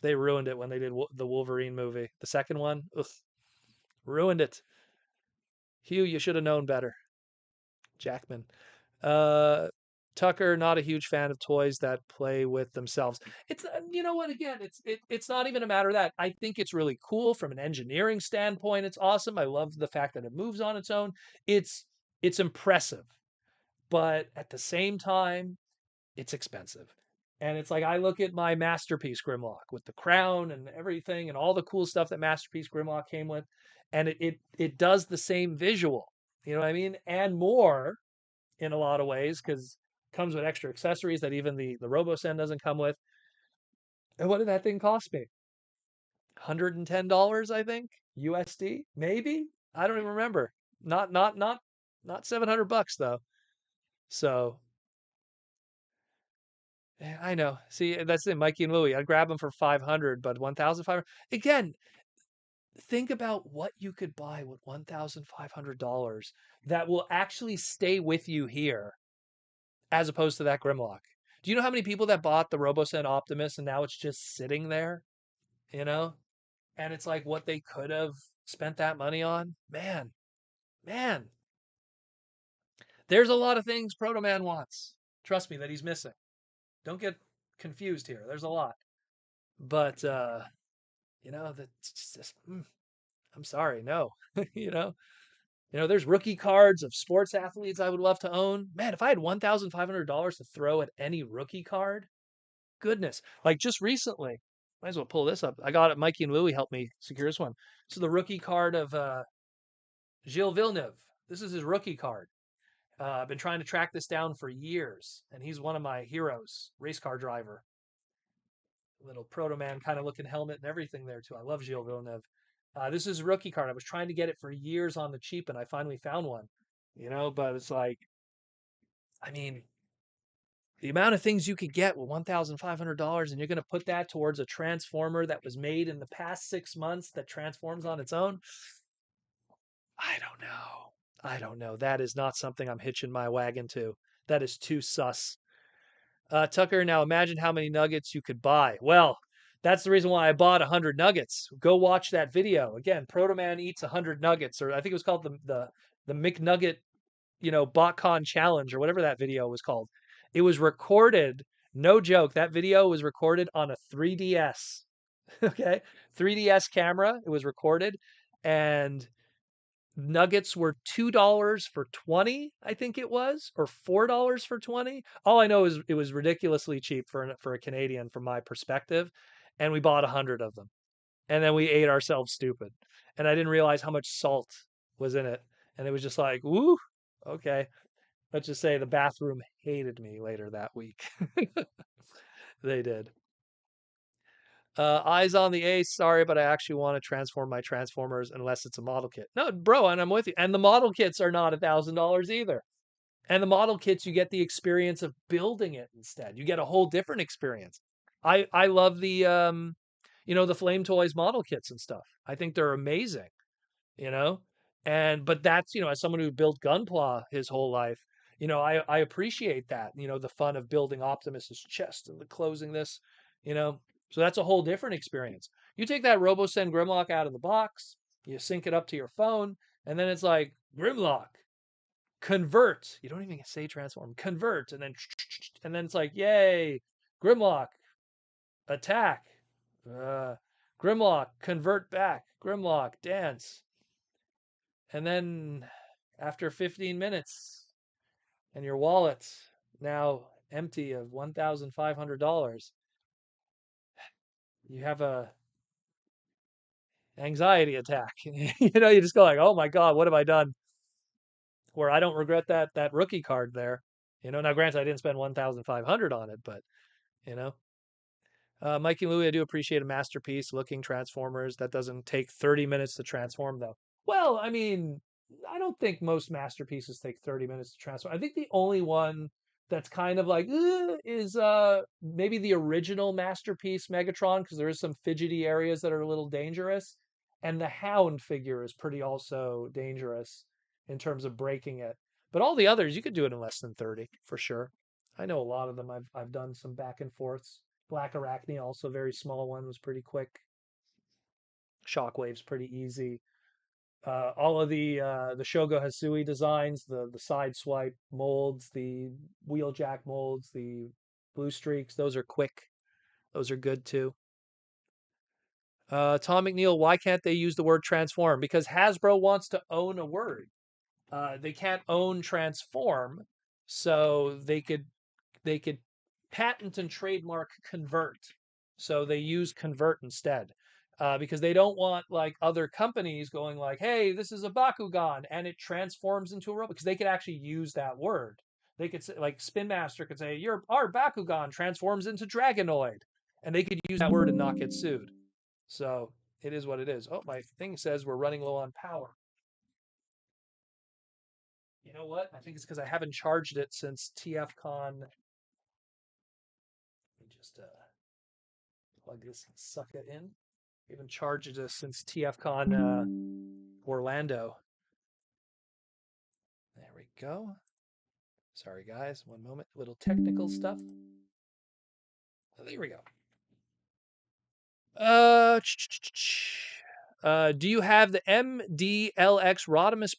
They ruined it when they did the Wolverine movie. The second one, ugh, ruined it. Hugh, you should have known better. Jackman. Uh, Tucker, not a huge fan of toys that play with themselves. It's you know what? Again, it's not even a matter of that. I think it's really cool from an engineering standpoint. It's awesome. I love the fact that it moves on its own. It's impressive, but at the same time, it's expensive. And it's like I look at my Masterpiece Grimlock with the crown and everything and all the cool stuff that Masterpiece Grimlock came with, and it does the same visual, you know what I mean, and more in a lot of ways because it comes with extra accessories that even the RoboSend doesn't come with. And what did that thing cost me? $110, I think, USD, maybe. I don't even remember. Not $700 though. So yeah, I know. See, that's it. Mikey and Louie. I'd grab them for 500, but 1,500. Again, think about what you could buy with $1,500 that will actually stay with you here, as opposed to that Grimlock. Do you know how many people that bought the RoboSend Optimus and now it's just sitting there? You know, and it's like what they could have spent that money on. Man, there's a lot of things Proto Man wants. Trust me, that he's missing. Don't get confused here. There's a lot, but that's just. I'm sorry, no. you know, there's rookie cards of sports athletes I would love to own. Man, if I had $1,500 to throw at any rookie card, goodness. Like just recently, might as well pull this up. I got it. Mikey and Louie helped me secure this one. So the rookie card of Gilles Villeneuve. This is his rookie card. I've been trying to track this down for years, and he's one of my heroes. Race car driver, little Proto Man kind of looking helmet and everything there too. I love Gilles Villeneuve. This is a rookie card. I was trying to get it for years on the cheap, and I finally found one. But it's like, I mean, the amount of things you could get with $1,500, and you're going to put that towards a transformer that was made in the past 6 months that transforms on its own. I don't know. I don't know. That is not something I'm hitching my wagon to. That is too sus. Tucker, now imagine how many nuggets you could buy. Well, that's the reason why I bought 100 nuggets. Go watch that video. Again, Proto Man eats 100 nuggets, or I think it was called the McNugget, BotCon challenge, or whatever that video was called. It was recorded, no joke, that video was recorded on a 3DS. Okay? 3DS camera. It was recorded, and nuggets were $2 for 20, I think it was, or $4 for 20. All I know is it was ridiculously cheap for a Canadian from my perspective, and we bought 100 of them. And then we ate ourselves stupid. And I didn't realize how much salt was in it. And it was just like, woo, okay. Let's just say the bathroom hated me later that week. They did. Eyes on the ace. Sorry, but I actually want to transform my Transformers unless it's a model kit. No, bro, and I'm with you. And the model kits are not $1,000 either. And the model kits, you get the experience of building it instead. You get a whole different experience. I love the Flame Toys model kits and stuff. I think they're amazing. you know but that's, as someone who built Gunpla his whole life, I appreciate that, the fun of building Optimus's chest and the closing this, you know so that's a whole different experience. You take that RoboSend Grimlock out of the box, you sync it up to your phone, and then it's like, Grimlock convert. You don't even say transform, convert, and then it's like, yay, Grimlock attack, uh Grimlock convert back, Grimlock dance. And then after 15 minutes and your wallet's now empty of $1,500, you have a anxiety attack. You just go like, "Oh my God, what have I done?" Where I don't regret that rookie card there. Now granted I didn't spend 1,500 on it, but you know. Mikey Louie, I do appreciate a masterpiece looking Transformers. That doesn't take 30 minutes to transform, though. Well, I mean, I don't think most masterpieces take 30 minutes to transform. I think the only one that's kind of like is maybe the original masterpiece Megatron, because there is some fidgety areas that are a little dangerous. And the Hound figure is pretty also dangerous in terms of breaking it. But all the others, you could do it in less than 30 for sure. I know a lot of them. I've done some back and forths. Black Arachne, also very small one, was pretty quick. Shockwave's pretty easy. All of the Shogo Hasui designs, the side swipe molds, the wheeljack molds, the blue streaks, those are quick. Those are good too. Tom McNeil, why can't they use the word transform? Because Hasbro wants to own a word. They can't own transform, so they could patent and trademark convert. So they use convert instead. Because they don't want like other companies going like, "Hey, this is a Bakugan," and it transforms into a robot. Because they could actually use that word. They could say, like Spin Master could say, "Our Bakugan transforms into Dragonoid," and they could use that word and not get sued. So it is what it is. Oh, my thing says we're running low on power. You know what? I think it's because I haven't charged it since TFCon. Let me just plug this sucker in. We haven't charged it since TFCon Orlando. There we go. Sorry, guys. One moment. Little technical stuff. Oh, there we go. Do you have the MDLX Rodimus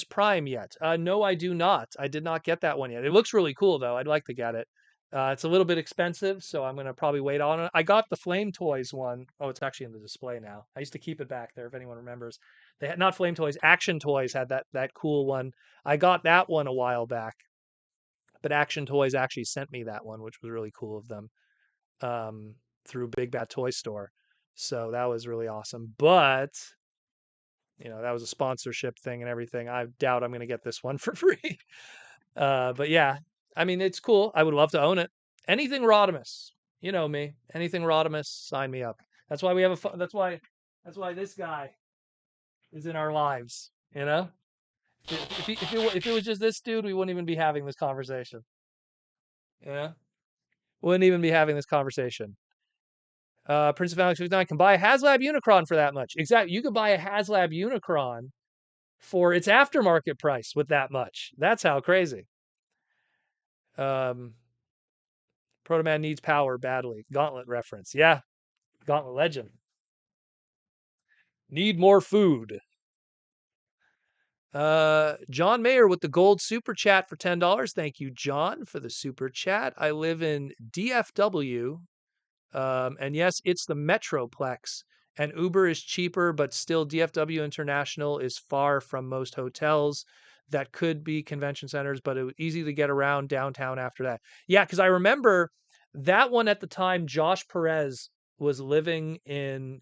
Prime yet? No, I do not. I did not get that one yet. It looks really cool though. I'd like to get it. It's a little bit expensive, so I'm gonna probably wait on it. I got the Flame Toys one. Oh, it's actually in the display now. I used to keep it back there if anyone remembers. They had not Flame Toys, Action Toys had that cool one. I got that one a while back, but Action Toys actually sent me that one, which was really cool of them. Through Big Bad Toy Store. So that was really awesome. But, that was a sponsorship thing and everything. I doubt I'm going to get this one for free. But yeah, I mean, it's cool. I would love to own it. Anything Rodimus, you know me. Anything Rodimus, sign me up. That's why we have that's why this guy is in our lives, you know? If it was just this dude, we wouldn't even be having this conversation. Yeah. Wouldn't even be having this conversation. Prince of Alex 59 can buy a Haslab Unicron for that much. Exactly. You could buy a Haslab Unicron for its aftermarket price with that much. That's how crazy. Proto Man needs power badly. Gauntlet reference. Yeah. Gauntlet legend. Need more food. John Mayer with the gold super chat for $10. Thank you, John, for the super chat. I live in DFW. And yes, it's the Metroplex. And Uber is cheaper, but still DFW International is far from most hotels that could be convention centers, but it was easy to get around downtown after that. Yeah, because I remember that one at the time, Josh Perez was living in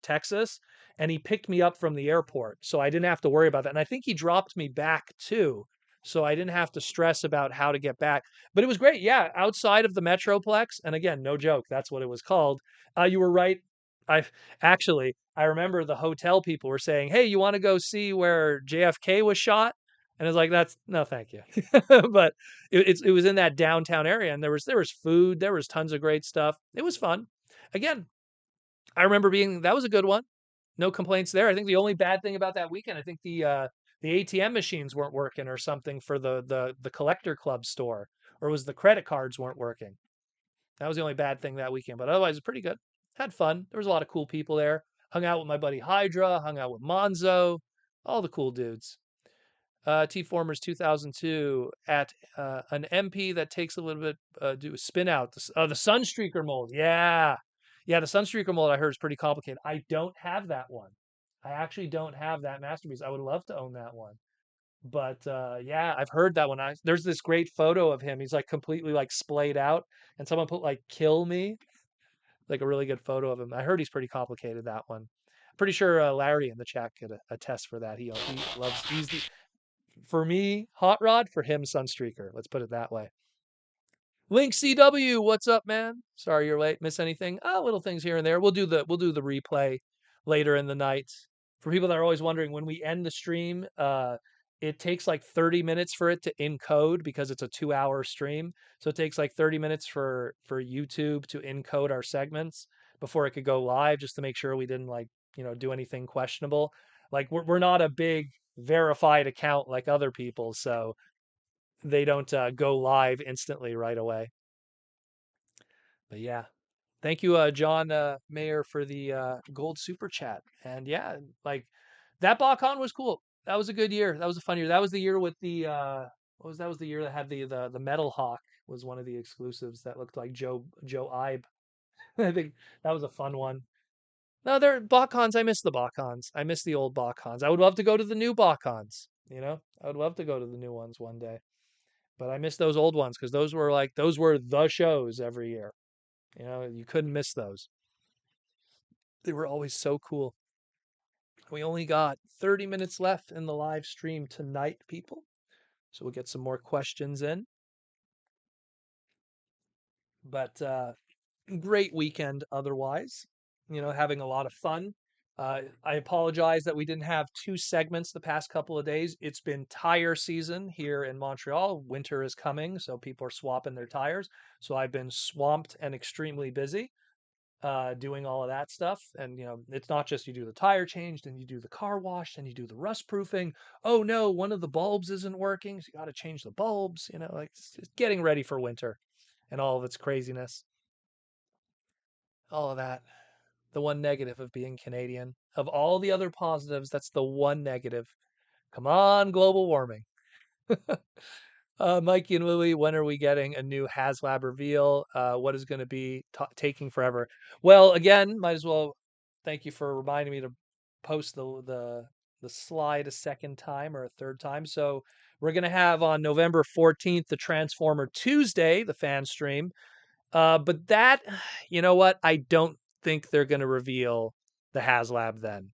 Texas, and he picked me up from the airport. So I didn't have to worry about that. And I think he dropped me back too. So I didn't have to stress about how to get back. But it was great. Yeah, outside of the Metroplex, and again, no joke, that's what it was called. You were right. I remember the hotel people were saying, "Hey, you want to go see where JFK was shot?" And it's like, "That's no, thank you." But it was in that downtown area, and there was food, there was tons of great stuff. It was fun. Again, I remember that was a good one. No complaints there. I think the only bad thing about that weekend, I think the ATM machines weren't working or something for the collector club store, or was the credit cards weren't working. That was the only bad thing that weekend, but otherwise it's pretty good. Had fun. There was a lot of cool people there. Hung out with my buddy Hydra, hung out with Monzo, all the cool dudes. T-Formers 2002 at an MP that takes a little bit do a spin out. The Sunstreaker mold. Yeah. Yeah, the Sunstreaker mold I heard is pretty complicated. I don't have that one. I actually don't have that masterpiece. I would love to own that one. But yeah, I've heard that one. There's this great photo of him. He's like completely like splayed out, and someone put like "kill me," like a really good photo of him. I heard he's pretty complicated, that one. Pretty sure Larry in the chat could attest for that. He loves, he's the, for me, Hot Rod, for him, Sunstreaker. Let's put it that way. Link CW, what's up, man? Sorry you're late. Miss anything? Little things here and there. We'll do the replay later in the night. For people that are always wondering, when we end the stream, it takes like 30 minutes for it to encode because it's a 2-hour stream. So it takes like 30 minutes for YouTube to encode our segments before it could go live, just to make sure we didn't like, do anything questionable. Like we're not a big verified account like other people, so they don't go live instantly right away. But yeah, thank you, John Mayer, for the gold super chat. And yeah, like that BotCon was cool. That was a good year. That was a fun year. That was the year with the what was that? Was the year that had the Metal Hawk was one of the exclusives that looked like Joe Ibe. I think that was a fun one. No, they're BotCons. I miss the BotCons. I miss the old BotCons. I would love to go to the new BotCons. I would love to go to the new ones one day. But I miss those old ones because those were the shows every year. You couldn't miss those. They were always so cool. We only got 30 minutes left in the live stream tonight, people. So we'll get some more questions in. But great weekend otherwise. Having a lot of fun. I apologize that we didn't have two segments the past couple of days. It's been tire season here in Montreal. Winter is coming, so people are swapping their tires. So I've been swamped and extremely busy doing all of that stuff. And it's not just you do the tire change, then you do the car wash, then you do the rust proofing. Oh no, one of the bulbs isn't working, so you got to change the bulbs. Like it's getting ready for winter and all of its craziness. All of that. The one negative of being Canadian. Of all the other positives, that's the one negative. Come on, global warming. Mikey and Louie, when are we getting a new Haslab reveal? What is going to be taking forever? Well, again, might as well thank you for reminding me to post the slide a second time or a third time. So we're going to have on November 14th the Transformer Tuesday, the fan stream. But that, you know what? I don't think they're going to reveal the Haslab then.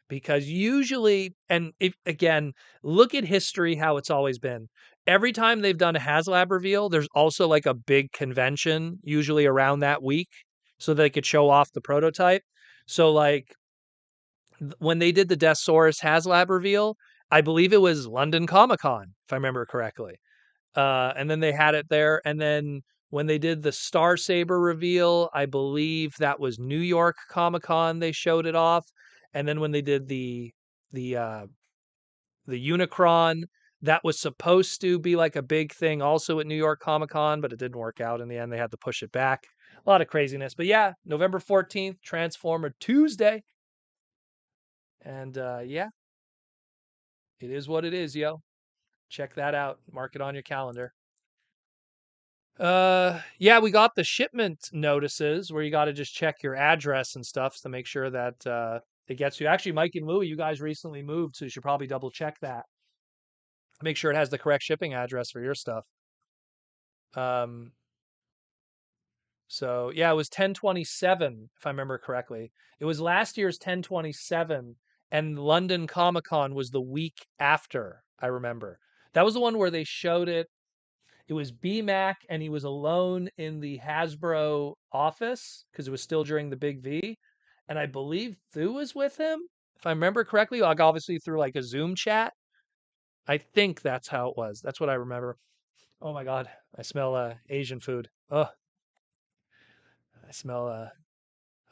Because usually, and if again, look at history, how it's always been. Every time they've done a Haslab reveal, there's also like a big convention, usually around that week, so they could show off the prototype. So, like, when they did the Deathsaurus Haslab reveal, I believe it was London Comic Con, if I remember correctly. And then they had it there. And then when they did the Star Saber reveal, I believe that was New York Comic Con. They showed it off. And then when they did the Unicron, that was supposed to be like a big thing also at New York Comic Con, but it didn't work out in the end. They had to push it back. A lot of craziness. But yeah, November 14th, Transformer Tuesday. And yeah, it is what it is, yo. Check that out. Mark it on your calendar. Yeah, we got the shipment notices where you got to just check your address and stuff to make sure that it gets you. Actually, Mike and Louie, you guys recently moved, so you should probably double check that. Make sure it has the correct shipping address for your stuff. Um, so yeah, it was 10/27 if I remember correctly. It was last year's 10/27, and London Comic Con was the week after. I remember that was the one where they showed it. It was BMAC, and he was alone in the Hasbro office because it was still during the Big V. And I believe Thu was with him, if I remember correctly, like obviously through like a Zoom chat. I think that's how it was. That's what I remember. Oh my God, I smell Asian food. Oh, I smell.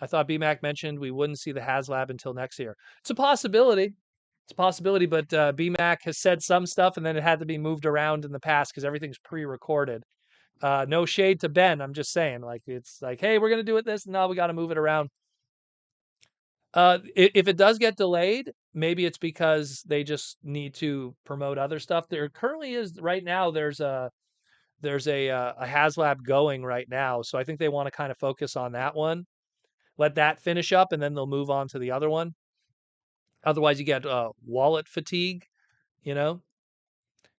I thought BMAC mentioned we wouldn't see the HasLab until next year. It's a possibility. It's a possibility, but BMAC has said some stuff, and then it had to be moved around in the past because everything's pre-recorded. No shade to Ben. I'm just saying, like, it's like, hey, we're gonna do it this, and now we got to move it around. If it does get delayed, maybe it's because they just need to promote other stuff. There currently is right now. There's a HasLab going right now, so I think they want to kind of focus on that one, let that finish up, and then they'll move on to the other one. Otherwise, you get wallet fatigue, you know?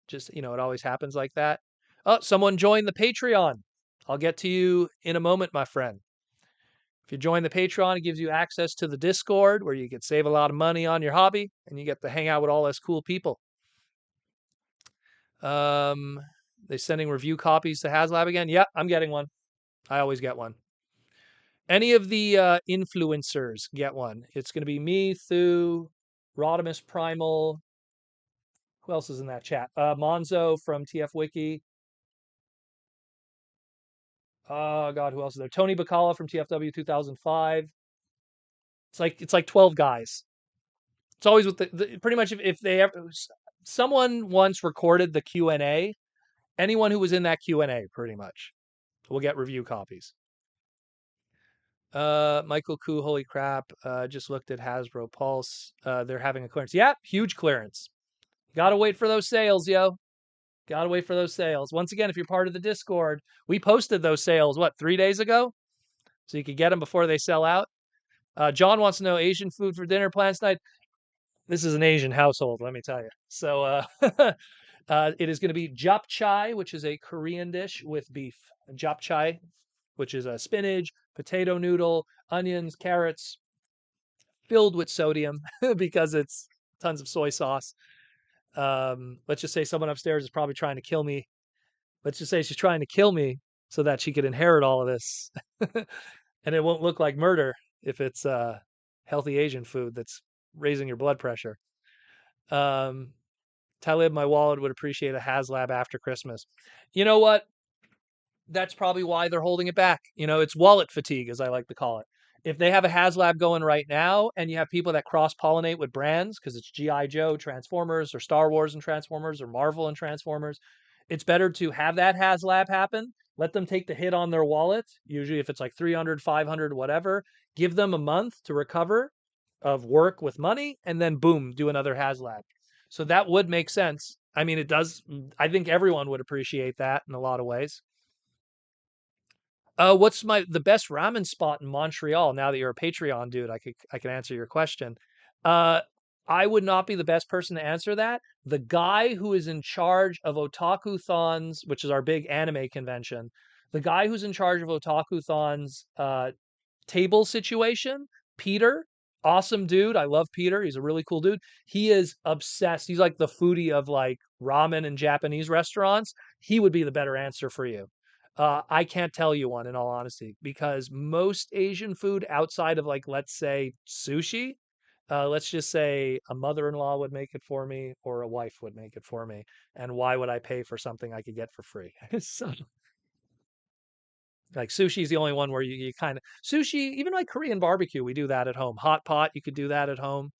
Just, it always happens like that. Oh, someone joined the Patreon. I'll get to you in a moment, my friend. If you join the Patreon, it gives you access to the Discord where you can save a lot of money on your hobby and you get to hang out with all us cool people. They sending review copies to Haslab again? Yeah, I'm getting one. I always get one. Any of the influencers get one. It's going to be me, Thu, Rodimus Primal. Who else is in that chat? Monzo from TF Wiki. Oh God, who else is there? Tony Bacala from TFW 2005. It's like 12 guys. It's always with the pretty much if they ever someone once recorded the Q&A, anyone who was in that Q&A pretty much will get review copies. Michael Koo, holy crap. Just looked at Hasbro Pulse. They're having a clearance. Yeah, huge clearance. Gotta wait for those sales, yo. Gotta wait for those sales. Once again, if you're part of the Discord, we posted those sales, 3 days ago? So you could get them before they sell out. John wants to know Asian food for dinner plans tonight. This is an Asian household, let me tell you. So it is going to be japchae, which is a Korean dish with beef. Japchae, which is a spinach, potato noodle, onions, carrots, filled with sodium because it's tons of soy sauce. Let's just say someone upstairs is probably trying to kill me. Let's just say she's trying to kill me so that she could inherit all of this. And it won't look like murder if it's healthy Asian food that's raising your blood pressure. Talib, my wallet would appreciate a Haslab after Christmas. You know what? That's probably why they're holding it back. It's wallet fatigue, as I like to call it. If they have a Haslab going right now and you have people that cross pollinate with brands, because it's G.I. Joe Transformers or Star Wars and Transformers or Marvel and Transformers, it's better to have that Haslab happen. Let them take the hit on their wallet. Usually, if it's like 300, 500, whatever, give them a month to recover of work with money, and then boom, do another Haslab. So that would make sense. I mean, it does. I think everyone would appreciate that in a lot of ways. What's the best ramen spot in Montreal? Now that you're a Patreon dude, I can answer your question. Uh, I would not be the best person to answer that. The guy who is in charge of Otaku Thons, which is our big anime convention, the guy who's in charge of Otaku Thons table situation, Peter, awesome dude. I love Peter. He's a really cool dude. He is obsessed. He's like the foodie of like ramen and Japanese restaurants. He would be the better answer for you. I can't tell you one in all honesty because most Asian food outside of like, let's say sushi, let's just say a mother-in-law would make it for me or a wife would make it for me. And why would I pay for something I could get for free? So like sushi is the only one where you kind of sushi, even like Korean barbecue, we do that at home. Hot pot, you could do that at home.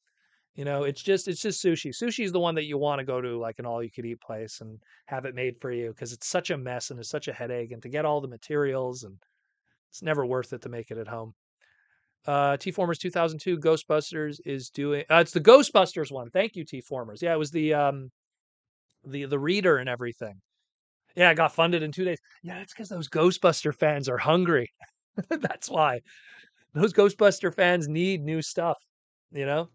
It's just sushi. Sushi is the one that you want to go to like an all you could eat place and have it made for you because it's such a mess and it's such a headache and to get all the materials and it's never worth it to make it at home. T-Formers 2002 Ghostbusters is doing it's the Ghostbusters one. Thank you, T-Formers. Yeah, it was the reader and everything. Yeah, it got funded in 2 days. Yeah, it's because those Ghostbuster fans are hungry. That's why. Those Ghostbuster fans need new stuff, you know?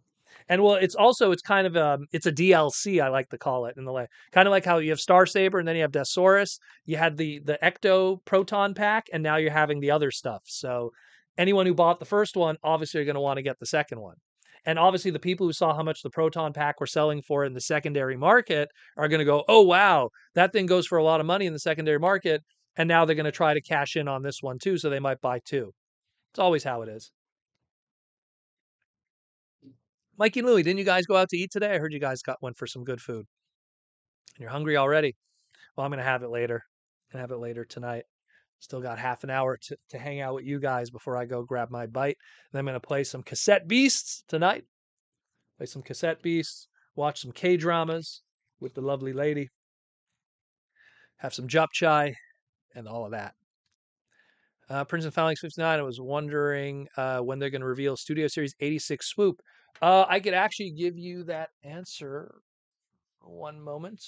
And well, it's kind of it's a DLC, I like to call it in the way. Kind of like how you have Star Saber and then you have Desaurus. You had the Ecto Proton pack, and now you're having the other stuff. So anyone who bought the first one, obviously are going to want to get the second one. And obviously the people who saw how much the Proton pack were selling for in the secondary market are going to go, oh wow, that thing goes for a lot of money in the secondary market. And now they're going to try to cash in on this one too, so they might buy two. It's always how it is. Mikey and Louie, didn't you guys go out to eat today? I heard you guys went for some good food. And you're hungry already. Well, I'm gonna have it later. I'm gonna have it later tonight. Still got half an hour to hang out with you guys before I go grab my bite. And I'm gonna play some cassette beasts tonight. Play some cassette beasts, watch some K dramas with the lovely lady, have some japchae and all of that. Prince and Phalanx 59, I was wondering when they're going to reveal Studio Series 86 Swoop. I could actually give you that answer. One moment.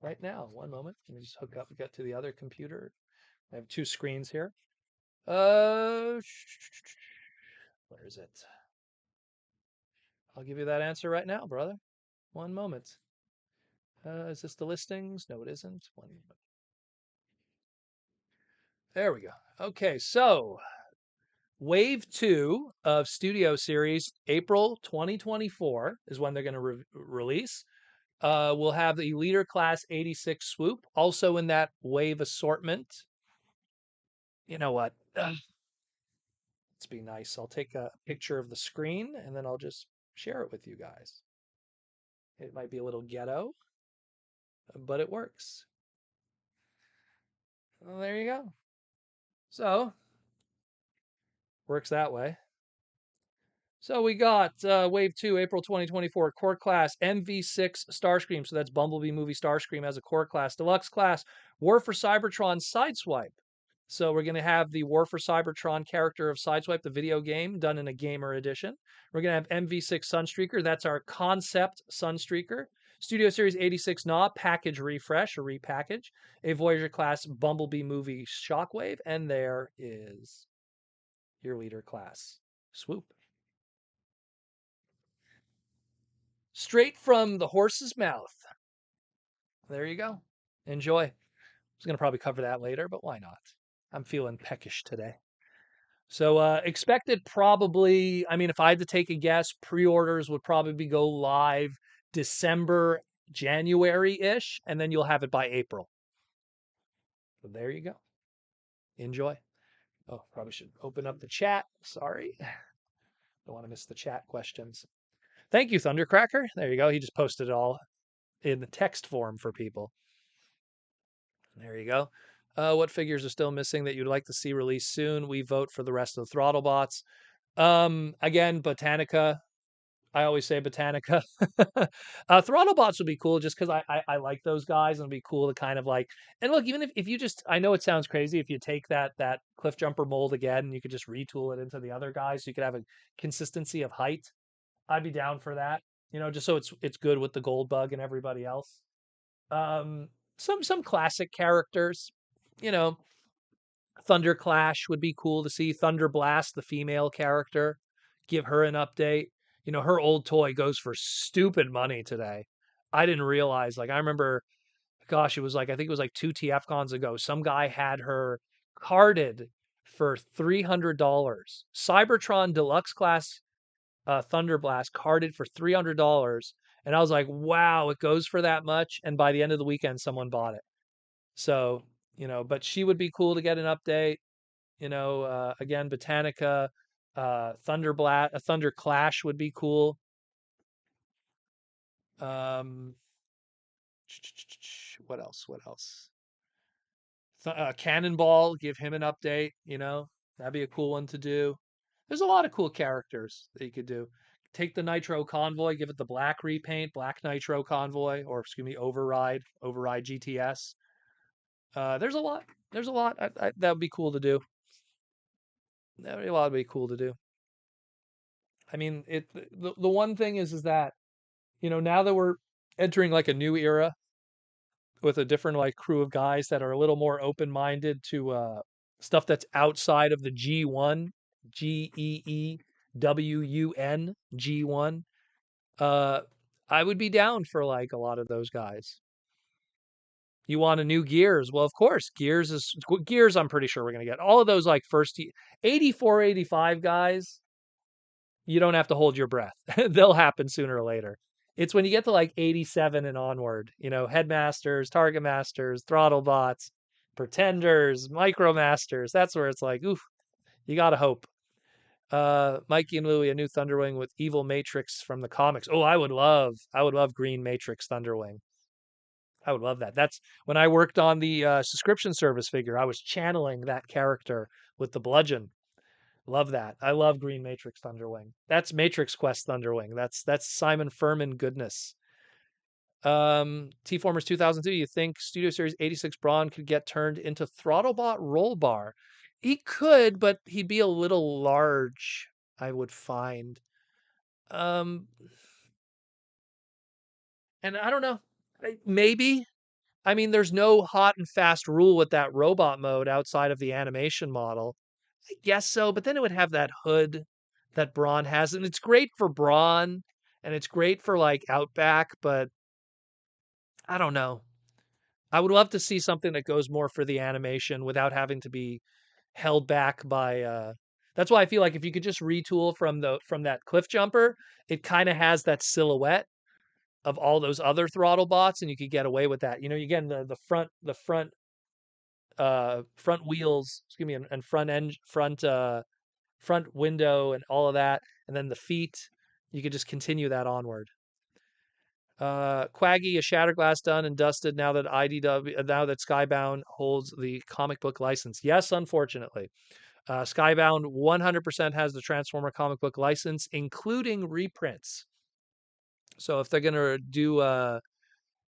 Right now. One moment. Let me just get to the other computer. I have two screens here. Where is it? I'll give you that answer right now, brother. One moment. Is this the listings? No, it isn't. One moment. There we go. Okay, so Wave 2 of Studio Series, April 2024 is when they're going to release. We'll have the Leader Class 86 swoop, also in that Wave assortment. You know what? Let's be nice. I'll take a picture of the screen and then I'll just share it with you guys. It might be a little ghetto, but it works. Well, there you go. So, works that way. So we got Wave 2, April 2024, Core Class, MV6 Starscream. So that's Bumblebee movie Starscream as a Core Class. Deluxe Class, War for Cybertron Sideswipe. So we're going to have the War for Cybertron character of Sideswipe, the video game, done in a gamer edition. We're going to have MV6 Sunstreaker. That's our concept Sunstreaker. Studio Series 86 Gnaw, package refresh, or repackage. A Voyager Class Bumblebee movie Shockwave. And there is your Leader Class swoop. Straight from the horse's mouth. There you go. Enjoy. I was going to probably cover that later, but why not? I'm feeling peckish today. So expected probably, I mean, if I had to take a guess, pre-orders would probably go live December, January-ish, and then you'll have it by April. So there you go. Enjoy. Oh, probably should open up the chat. Sorry. Don't want to miss the chat questions. Thank you, Thundercracker. There you go. He just posted it all in the text form for people. There you go. What figures are still missing that you'd like to see released soon? We vote for the rest of the Throttlebots. Again, Botanica. I always say Botanica. Throttlebots would be cool just because I like those guys and it'd be cool to kind of like, and look, even if you just, I know it sounds crazy if you take that Cliff Jumper mold again and you could just retool it into the other guys so you could have a consistency of height. I'd be down for that, just so it's good with the Gold Bug and everybody else. Some classic characters, you know, Thunder Clash would be cool to see. Thunder Blast, the female character, give her an update. Her old toy goes for stupid money today. I didn't realize, I remember, gosh, it was I think it was like 2 TFCons ago. Some guy had her carded for $300. Cybertron Deluxe Class Thunder Blast carded for $300. And I was like, wow, it goes for that much. And by the end of the weekend, someone bought it. So, but she would be cool to get an update. Again, Botanica, a Thunder Clash would be cool. What else? Cannonball, give him an update. That'd be a cool one to do. There's a lot of cool characters that you could do. Take the Nitro Convoy, give it the black repaint, Black Nitro Convoy, or excuse me, Override GTS. There's a lot. That would be cool to do. That would be cool to do. I mean, the one thing is that, now that we're entering a new era with a different crew of guys that are a little more open-minded to stuff that's outside of the G1, GEEWUN, G1. I would be down for a lot of those guys. You want a new Gears? Well, of course, Gears. I'm pretty sure we're gonna get all of those first 84, 85 guys. You don't have to hold your breath; they'll happen sooner or later. It's when you get to 87 and onward, Headmasters, Target Masters, Throttlebots, Pretenders, Micromasters. That's where it's oof, you gotta hope. Mikey and Louie, a new Thunderwing with Evil Matrix from the comics. Oh, I would love Green Matrix Thunderwing. I would love that. That's when I worked on the subscription service figure. I was channeling that character with the bludgeon. Love that. I love Green Matrix Thunderwing. That's Matrix Quest Thunderwing. That's Simon Furman goodness. T-Formers 2002. You think Studio Series 86 Brawn could get turned into Throttlebot Roll Bar? He could, but he'd be a little large, I would find. And I don't know. Maybe. I mean, there's no hot and fast rule with that robot mode outside of the animation model. I guess so, but then it would have that hood that Braun has, and it's great for Braun. and it's great for like Outback, but I don't know. I would love to see something that goes more for the animation without having to be held back by that's why I feel like if you could just retool from that cliff jumper, it kind of has that silhouette of all those other throttle bots, and you could get away with that. You get the front wheels, excuse me, and front window and all of that, and then the feet. You could just continue that onward. Quaggy, a Shatterglass done and dusted now that Skybound holds the comic book license. Yes, unfortunately. Skybound 100% has the Transformer comic book license, including reprints. So if they're going to do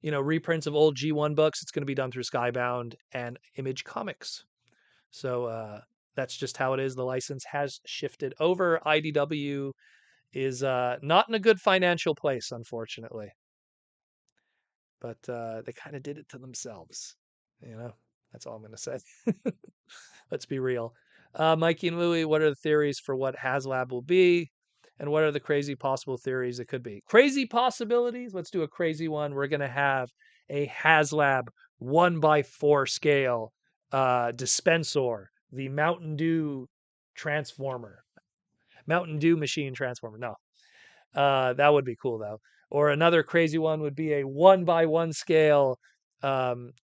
reprints of old G1 books, it's going to be done through Skybound and Image Comics. So that's just how it is. The license has shifted over. IDW is not in a good financial place, unfortunately. But they kind of did it to themselves. That's all I'm going to say. Let's be real. Mikey and Louie, what are the theories for what Haslab will be? And what are the crazy possible theories it could be? Crazy possibilities? Let's do a crazy one. We're going to have a Haslab 1x4 scale dispensor, the Mountain Dew Transformer. Mountain Dew machine transformer. No, that would be cool though. Or another crazy one would be a 1x1 scale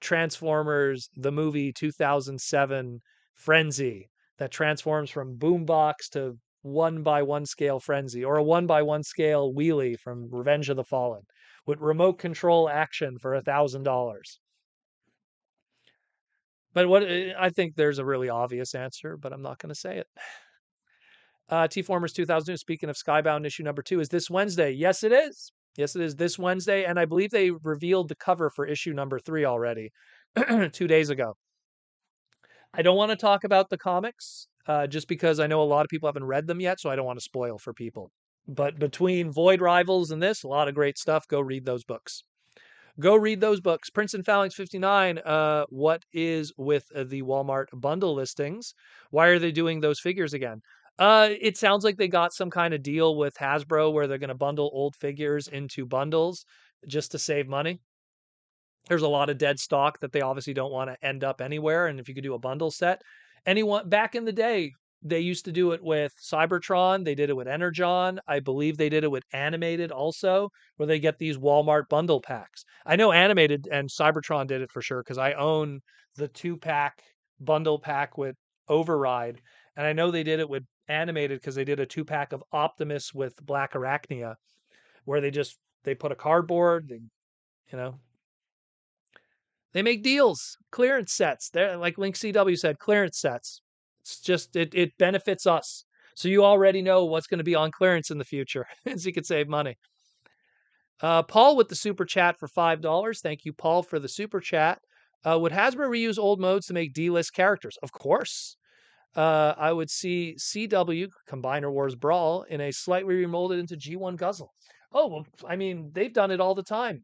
Transformers the movie 2007 Frenzy that transforms from boombox to 1x1 scale Frenzy, or a 1x1 scale Wheelie from Revenge of the Fallen with remote control action for $1,000. But what I think there's a really obvious answer, but I'm not going to say it. T-Formers 2002, speaking of Skybound issue number 2, is this Wednesday. Yes, it is. Yes, it is this Wednesday. And I believe they revealed the cover for issue number 3 already 2 days ago. I don't want to talk about the comics just because I know a lot of people haven't read them yet, so I don't want to spoil for people. But between Void Rivals and this, a lot of great stuff. Go read those books. Go read those books. Prince and Phalanx 59. What is with the Walmart bundle listings? Why are they doing those figures again? It sounds like they got some kind of deal with Hasbro where they're going to bundle old figures into bundles just to save money. There's a lot of dead stock that they obviously don't want to end up anywhere. And if you could do a bundle set, anyone back in the day, they used to do it with Cybertron. They did it with Energon. I believe they did it with Animated also, where they get these Walmart bundle packs. I know Animated and Cybertron did it for sure because I own the 2-pack bundle pack with Override. And I know they did it with Animated because they did a 2-pack of Optimus with Black Arachnia, where they put a cardboard, they make deals, clearance sets. They're like Link CW said, clearance sets. It's just it benefits us. So you already know what's going to be on clearance in the future, so you could save money. Paul with the super chat for $5. Thank you, Paul, for the super chat. Would Hasbro reuse old modes to make D-list characters? Of course. I would see CW Combiner Wars Brawl in a slightly remolded into G1 Guzzle. Oh, well, I mean, they've done it all the time.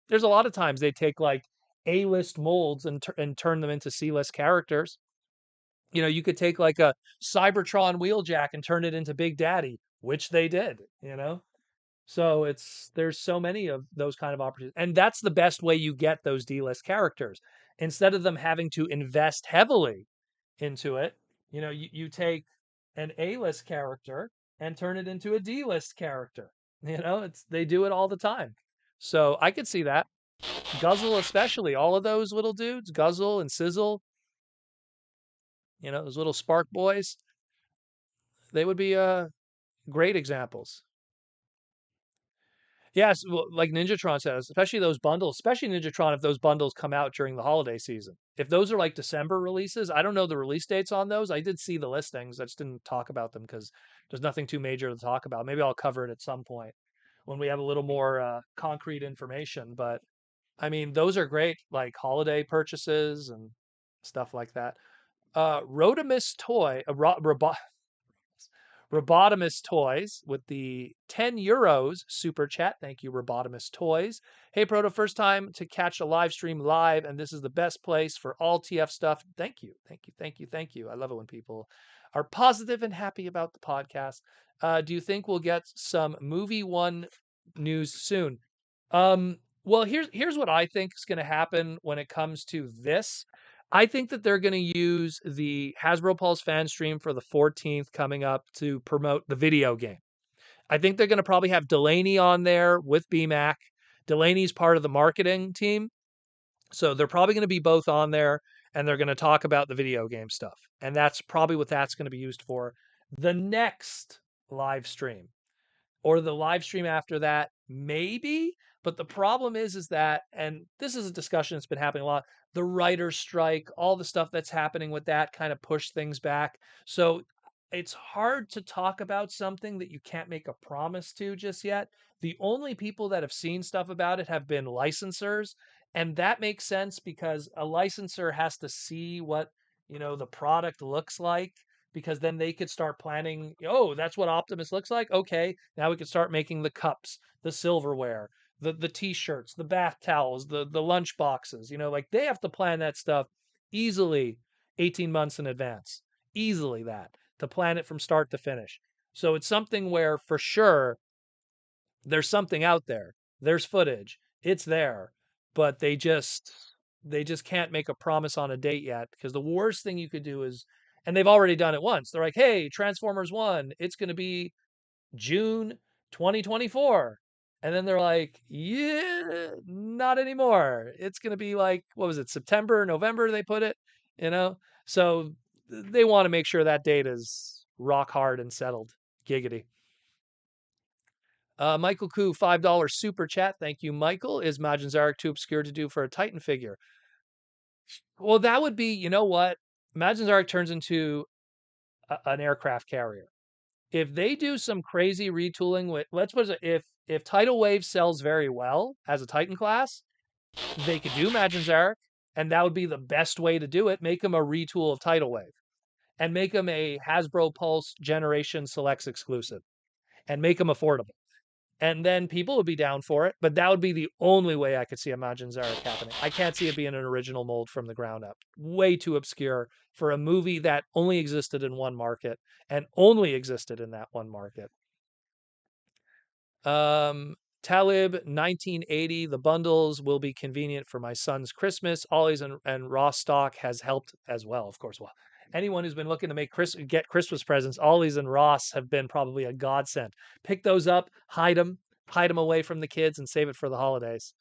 There's a lot of times they take like A-list molds and turn them into C-list characters. You could take like a Cybertron Wheeljack and turn it into Big Daddy, which they did, So there's so many of those kind of opportunities. And that's the best way you get those D-list characters. Instead of them having to invest heavily into it, you take an A-list character and turn it into a D-list character. They do it all the time. So I could see that. Guzzle especially, all of those little dudes, Guzzle and Sizzle, those little spark boys, they would be great examples. Yes, well, like Ninjatron says, especially those bundles, especially Ninjatron if those bundles come out during the holiday season. If those are like December releases, I don't know the release dates on those. I did see the listings. I just didn't talk about them because there's nothing too major to talk about. Maybe I'll cover it at some point when we have a little more concrete information. But I mean, those are great, like holiday purchases and stuff like that. Robotimus Robotimus Toys with the €10 super chat. Thank you, Robotimus Toys. Hey, Proto, first time to catch a live stream live, and this is the best place for all TF stuff. Thank you. Thank you. Thank you. Thank you. I love it when people are positive and happy about the podcast. Do you think we'll get some movie one news soon. Well, here's what I think is going to happen when it comes to this. I think that they're going to use the Hasbro Pulse fan stream for the 14th coming up to promote the video game. I think they're going to probably have Delaney on there with BMAC. Delaney's part of the marketing team. So they're probably going to be both on there and they're going to talk about the video game stuff. And that's probably what that's going to be used for. The next live stream or the live stream after that, maybe. But the problem is that, and this is a discussion that's been happening a lot, the writer's strike, all the stuff that's happening with that kind of push things back. So it's hard to talk about something that you can't make a promise to just yet. The only people that have seen stuff about it have been licensors, and that makes sense because a licensor has to see what, the product looks like, because then they could start planning, oh, that's what Optimus looks like. Okay, now we could start making the cups, the silverware, the t-shirts, the bath towels, the lunch boxes, like they have to plan that stuff easily 18 months in advance. Easily that to plan it from start to finish. So it's something where for sure there's something out there. There's footage. It's there, but they just can't make a promise on a date yet because the worst thing you could do is, and they've already done it once. They're like, "Hey, Transformers 1, it's going to be June 2024." And then they're like, "Yeah, not anymore. It's going to be like, what was it? September, November they put it, you know?" So they want to make sure that date is rock hard and settled. Giggity. Michael Koo, $5 super chat. Thank you, Michael. Is Majin Zarek too obscure to do for a Titan figure? Well, that would be, you know what? Majin Zarek turns into an aircraft carrier. If they do some crazy retooling with, let's put it, if Tidal Wave sells very well as a Titan class, they could do Majin Zarek, and that would be the best way to do it. Make them a retool of Tidal Wave, and make them a Hasbro Pulse Generation Selects exclusive, and make them affordable. And then people would be down for it, but that would be the only way I could see Imagine Zarek happening. I can't see it being an original mold from the ground up. Way too obscure for a movie that only existed in one market and only existed in that one market. Talib 1980, the bundles will be convenient for my son's Christmas. Ollie's and raw stock has helped as well, of course. Well, anyone who's been looking to get Christmas presents, Ollie's and Ross have been probably a godsend. Pick those up, hide them away from the kids, and save it for the holidays.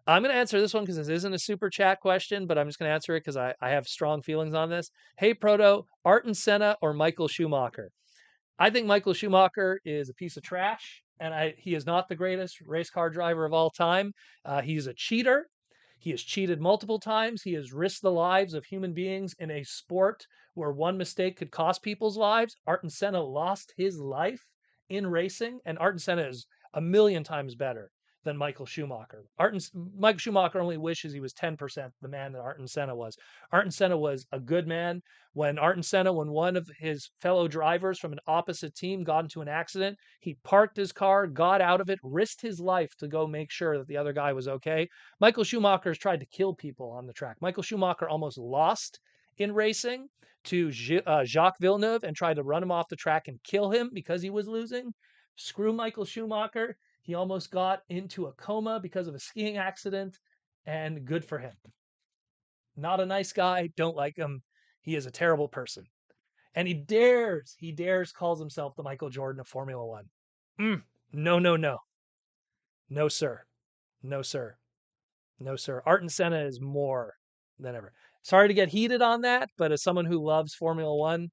I'm going to answer this one because this isn't a super chat question, but I'm just going to answer it because I have strong feelings on this. Hey, Proto, Ayrton Senna or Michael Schumacher? I think Michael Schumacher is a piece of trash, and he is not the greatest race car driver of all time. He's a cheater. He has cheated multiple times. He has risked the lives of human beings in a sport where one mistake could cost people's lives. Ayrton Senna lost his life in racing, and Ayrton Senna is a million times better than Michael Schumacher. Michael Schumacher only wishes he was 10% the man that Ayrton Senna was. Ayrton Senna was a good man. When one of his fellow drivers from an opposite team got into an accident, he parked his car, got out of it, risked his life to go make sure that the other guy was okay. Michael Schumacher's tried to kill people on the track. Michael Schumacher almost lost in racing to Jacques Villeneuve and tried to run him off the track and kill him because he was losing. Screw Michael Schumacher. He almost got into a coma because of a skiing accident, and good for him. Not a nice guy. Don't like him. He is a terrible person. And he dares calls himself the Michael Jordan of Formula One. No, no, no. No, sir. No, sir. No, sir. Ayrton Senna is more than ever. Sorry to get heated on that, but as someone who loves Formula One,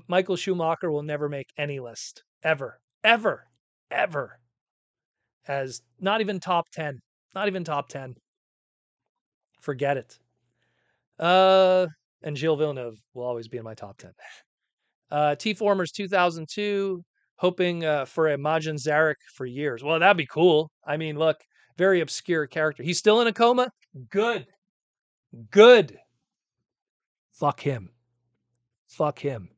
Michael Schumacher will never make any list. Ever. Ever. Ever. As not even top 10. Not even top 10. Forget it. And Gilles Villeneuve will always be in my top 10. T-Formers 2002, hoping for a Majin Zarek for years. Well, that'd be cool. I mean, look, very obscure character. He's still in a coma? Good. Good. Fuck him. Fuck him.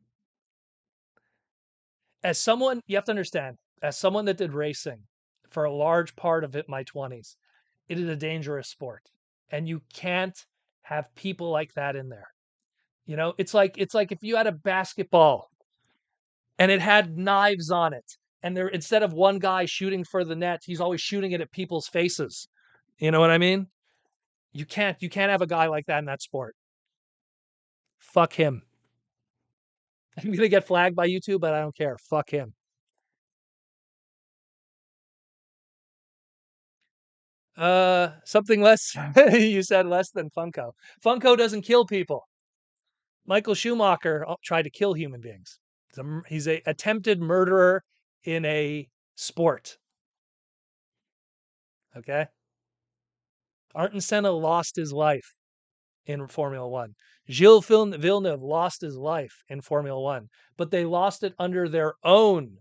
As someone, you have to understand, as someone that did racing for a large part of my 20s, it is a dangerous sport. And you can't have people like that in there. It's like if you had a basketball and it had knives on it And they're instead of one guy shooting for the net, he's always shooting it at people's faces. You know what I mean? You can't have a guy like that in that sport. Fuck him. I'm gonna get flagged by YouTube, but I don't care. Fuck him. Something less. You said less than Funko. Funko doesn't kill people. Michael Schumacher tried to kill human beings. He's a attempted murderer in a sport. Okay. Ayrton Senna lost his life in Formula One. Gilles Villeneuve lost his life in Formula One, but they lost it under their own.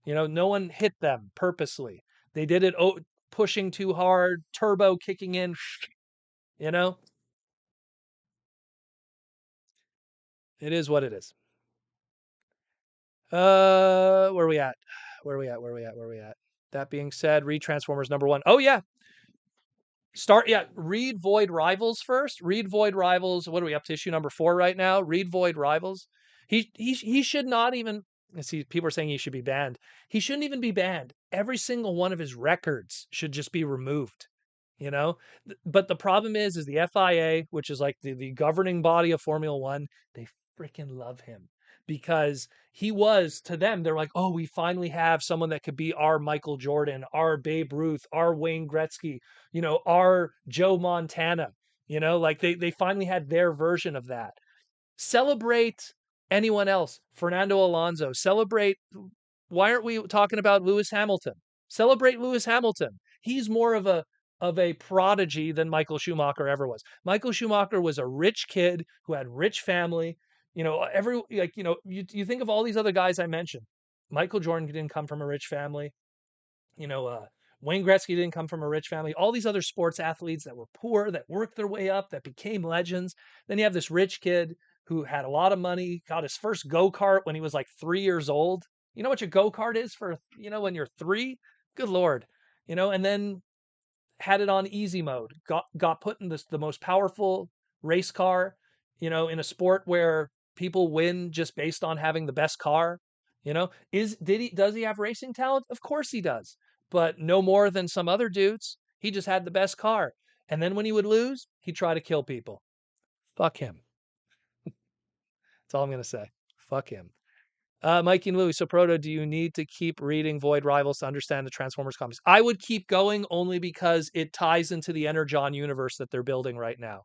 No one hit them purposely. They did it pushing too hard, turbo kicking in. You know, it is what it is. Where are we at? Where are we at? Where are we at? Where are we at? That being said, read Transformers #1. Oh yeah, read Void Rivals first. Read Void Rivals. What are we up to? Issue #4 right now. Read Void Rivals. He should not even see. People are saying he should be banned. He shouldn't even be banned. Every single one of his records should just be removed. You know, but the problem is the FIA, which is like the governing body of Formula One, they freaking love him because he was to them. They're like, oh, we finally have someone that could be our Michael Jordan, our Babe Ruth, our Wayne Gretzky, our Joe Montana. Like they finally had their version of that. Celebrate anyone else. Fernando Alonso. Celebrate. Why aren't we talking about Lewis Hamilton? Celebrate Lewis Hamilton. He's more of a prodigy than Michael Schumacher ever was. Michael Schumacher was a rich kid who had rich family. You think of all these other guys I mentioned. Michael Jordan didn't come from a rich family. You know, Wayne Gretzky didn't come from a rich family. All these other sports athletes that were poor, that worked their way up, that became legends. Then you have this rich kid who had a lot of money, got his first go-kart when he was like 3 years old. You know what your go-kart is for, when you're 3? Good Lord. And then had it on easy mode, got put in the most powerful race car, in a sport where people win just based on having the best car. Does he have racing talent? Of course he does, but no more than some other dudes. He just had the best car. And then when he would lose, he'd try to kill people. Fuck him. That's all I'm gonna say. Fuck him. Mikey and Louie, so Proto, do you need to keep reading Void Rivals to understand the Transformers comics? I would keep going only because it ties into the Energon universe that they're building right now.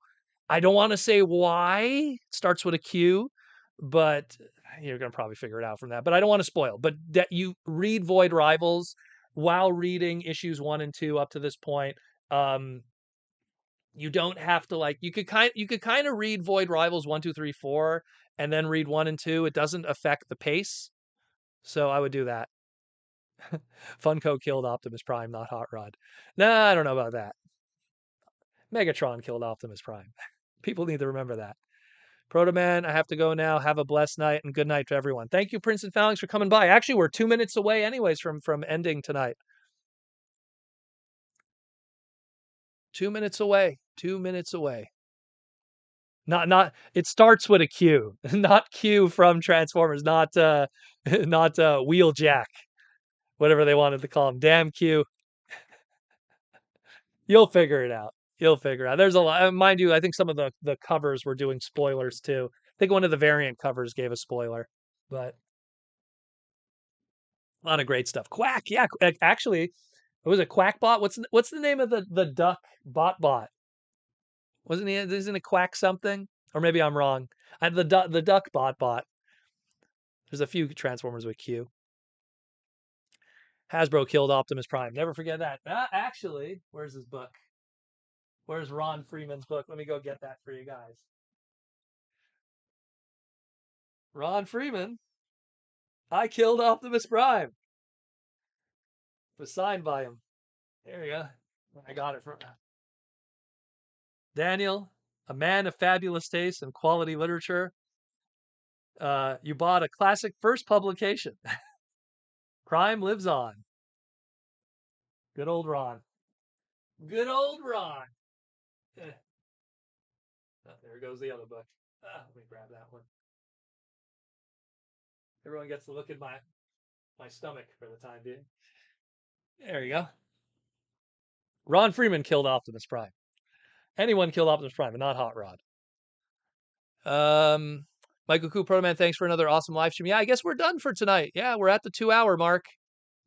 I don't want to say why. It starts with a Q, but you're going to probably figure it out from that. But I don't want to spoil. But that you read Void Rivals while reading issues 1 and 2 up to this point. You don't have to you could kind of read Void Rivals 1, 2, 3, 4, and then read 1 and 2. It doesn't affect the pace. So I would do that. Funko killed Optimus Prime, not Hot Rod. Nah, I don't know about that. Megatron killed Optimus Prime. People need to remember that. Proto Man, I have to go now. Have a blessed night and good night to everyone. Thank you, Prince and Phalanx, for coming by. Actually, we're 2 minutes away, anyways, from ending tonight. 2 minutes away. 2 minutes away. Not. It starts with a Q, not Q from Transformers. Not not Wheeljack, whatever they wanted to call him. Damn Q. You'll figure it out. You'll figure it out. There's a lot, mind you. I think some of the covers were doing spoilers too. I think one of the variant covers gave a spoiler, but a lot of great stuff. Quack, yeah. Actually, it was a Quackbot. What's the name of the duck bot? Wasn't he? Isn't it Quack something? Or maybe I'm wrong. The duck bot. There's a few Transformers with Q. Hasbro killed Optimus Prime. Never forget that. Actually, where's his book? Where's Ron Freeman's book? Let me go get that for you guys. Ron Freeman. I killed Optimus Prime. It was signed by him. There you go. I got it from Daniel, a man of fabulous taste and quality literature. You bought a classic first publication. Crime lives on. Good old Ron. Good old Ron. Oh, there goes the other book. Let me grab that one. Everyone gets to look at my my stomach for the time being. There you go. Ron Freeman killed Optimus Prime. Anyone killed Optimus Prime, but not Hot Rod. Michael Koo, Proto Man, thanks for another awesome live stream. Yeah, I guess we're done for tonight. Yeah, we're at the 2-hour mark.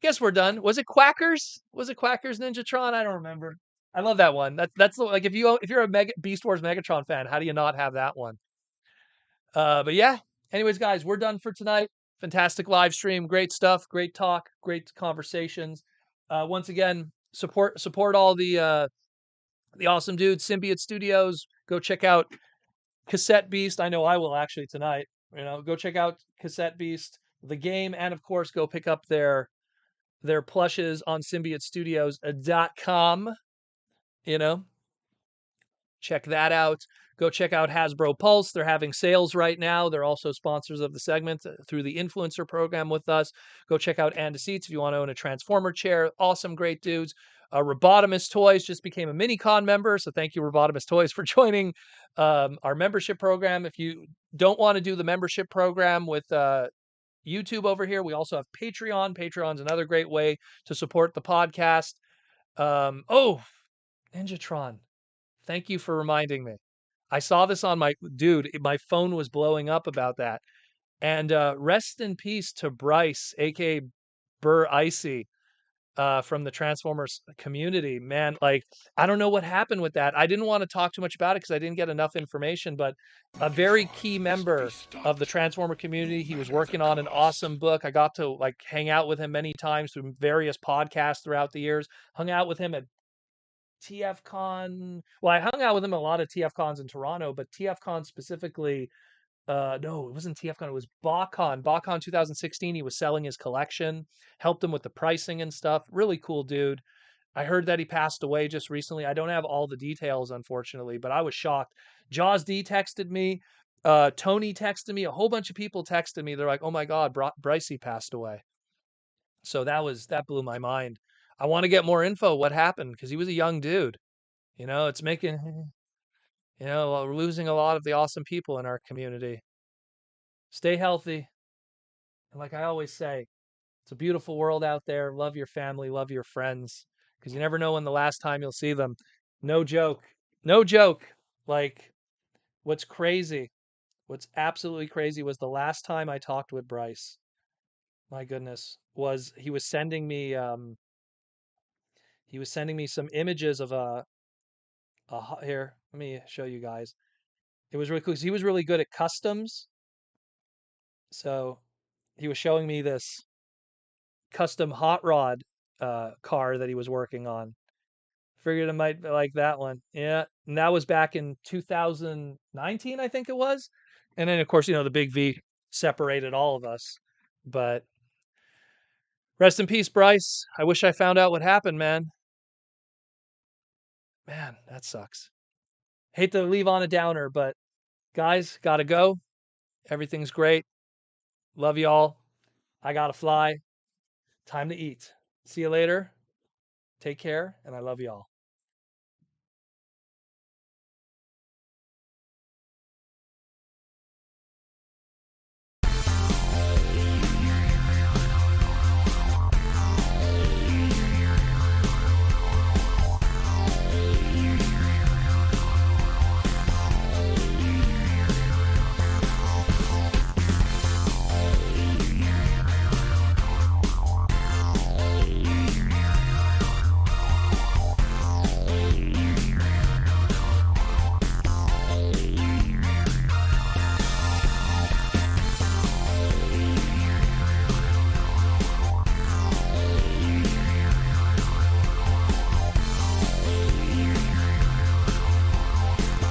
Guess we're done. Was it Quackers? Was it Quackers Ninjatron? I don't remember. I love that one. That's like if you're a Beast Wars Megatron fan, how do you not have that one? But yeah. Anyways, guys, we're done for tonight. Fantastic live stream, great stuff, great talk, great conversations. Once again, support all the awesome dudes, Symbiot Studios. Go check out Cassette Beast. I know I will actually tonight. Go check out Cassette Beast, the game, and of course, go pick up their plushes on SymbiotStudios.com. Check that out. Go check out Hasbro Pulse. They're having sales right now. They're also sponsors of the segment through the influencer program with us. Go check out And Seats if you want to own a Transformer chair. Awesome, great dudes. Robotimus Toys just became a Minicon member, so thank you, Robotimus Toys, for joining our membership program. If you don't want to do the membership program with YouTube over here, we also have Patreon. Patreon's another great way to support the podcast. Ninjatron. Thank you for reminding me. I saw this on my phone was blowing up about that. And rest in peace to Bryce, aka Burr Icy, from the Transformers community. Man, like, I don't know what happened with that. I didn't want to talk too much about it because I didn't get enough information, but a very key member of the Transformer community. He was working on an awesome book. I got to hang out with him many times through various podcasts throughout the years. Hung out with him at TFCon. Well, I hung out with him at a lot of TFCons in Toronto, but TFCon specifically, no, it wasn't TFCon. It was BotCon. BotCon 2016. He was selling his collection, helped him with the pricing and stuff. Really cool dude. I heard that he passed away just recently. I don't have all the details, unfortunately, but I was shocked. Jaws D texted me. Tony texted me. A whole bunch of people texted me. They're like, "Oh my God, Brycey passed away." So that blew my mind. I want to get more info. What happened? Because he was a young dude. It's making, we're losing a lot of the awesome people in our community. Stay healthy. And like I always say, it's a beautiful world out there. Love your family, love your friends, because you never know when the last time you'll see them. No joke. No joke. Like, what's absolutely crazy was the last time I talked with Bryce. My goodness, he was sending me some images of here, let me show you guys. It was really cool because he was really good at customs. So he was showing me this custom hot rod car that he was working on. Figured I might like that one. Yeah. And that was back in 2019, I think it was. And then, of course, the big V separated all of us. But rest in peace, Bryce. I wish I found out what happened, man. Man, that sucks. Hate to leave on a downer, but guys, gotta go. Everything's great. Love y'all. I gotta fly. Time to eat. See you later. Take care, and I love y'all.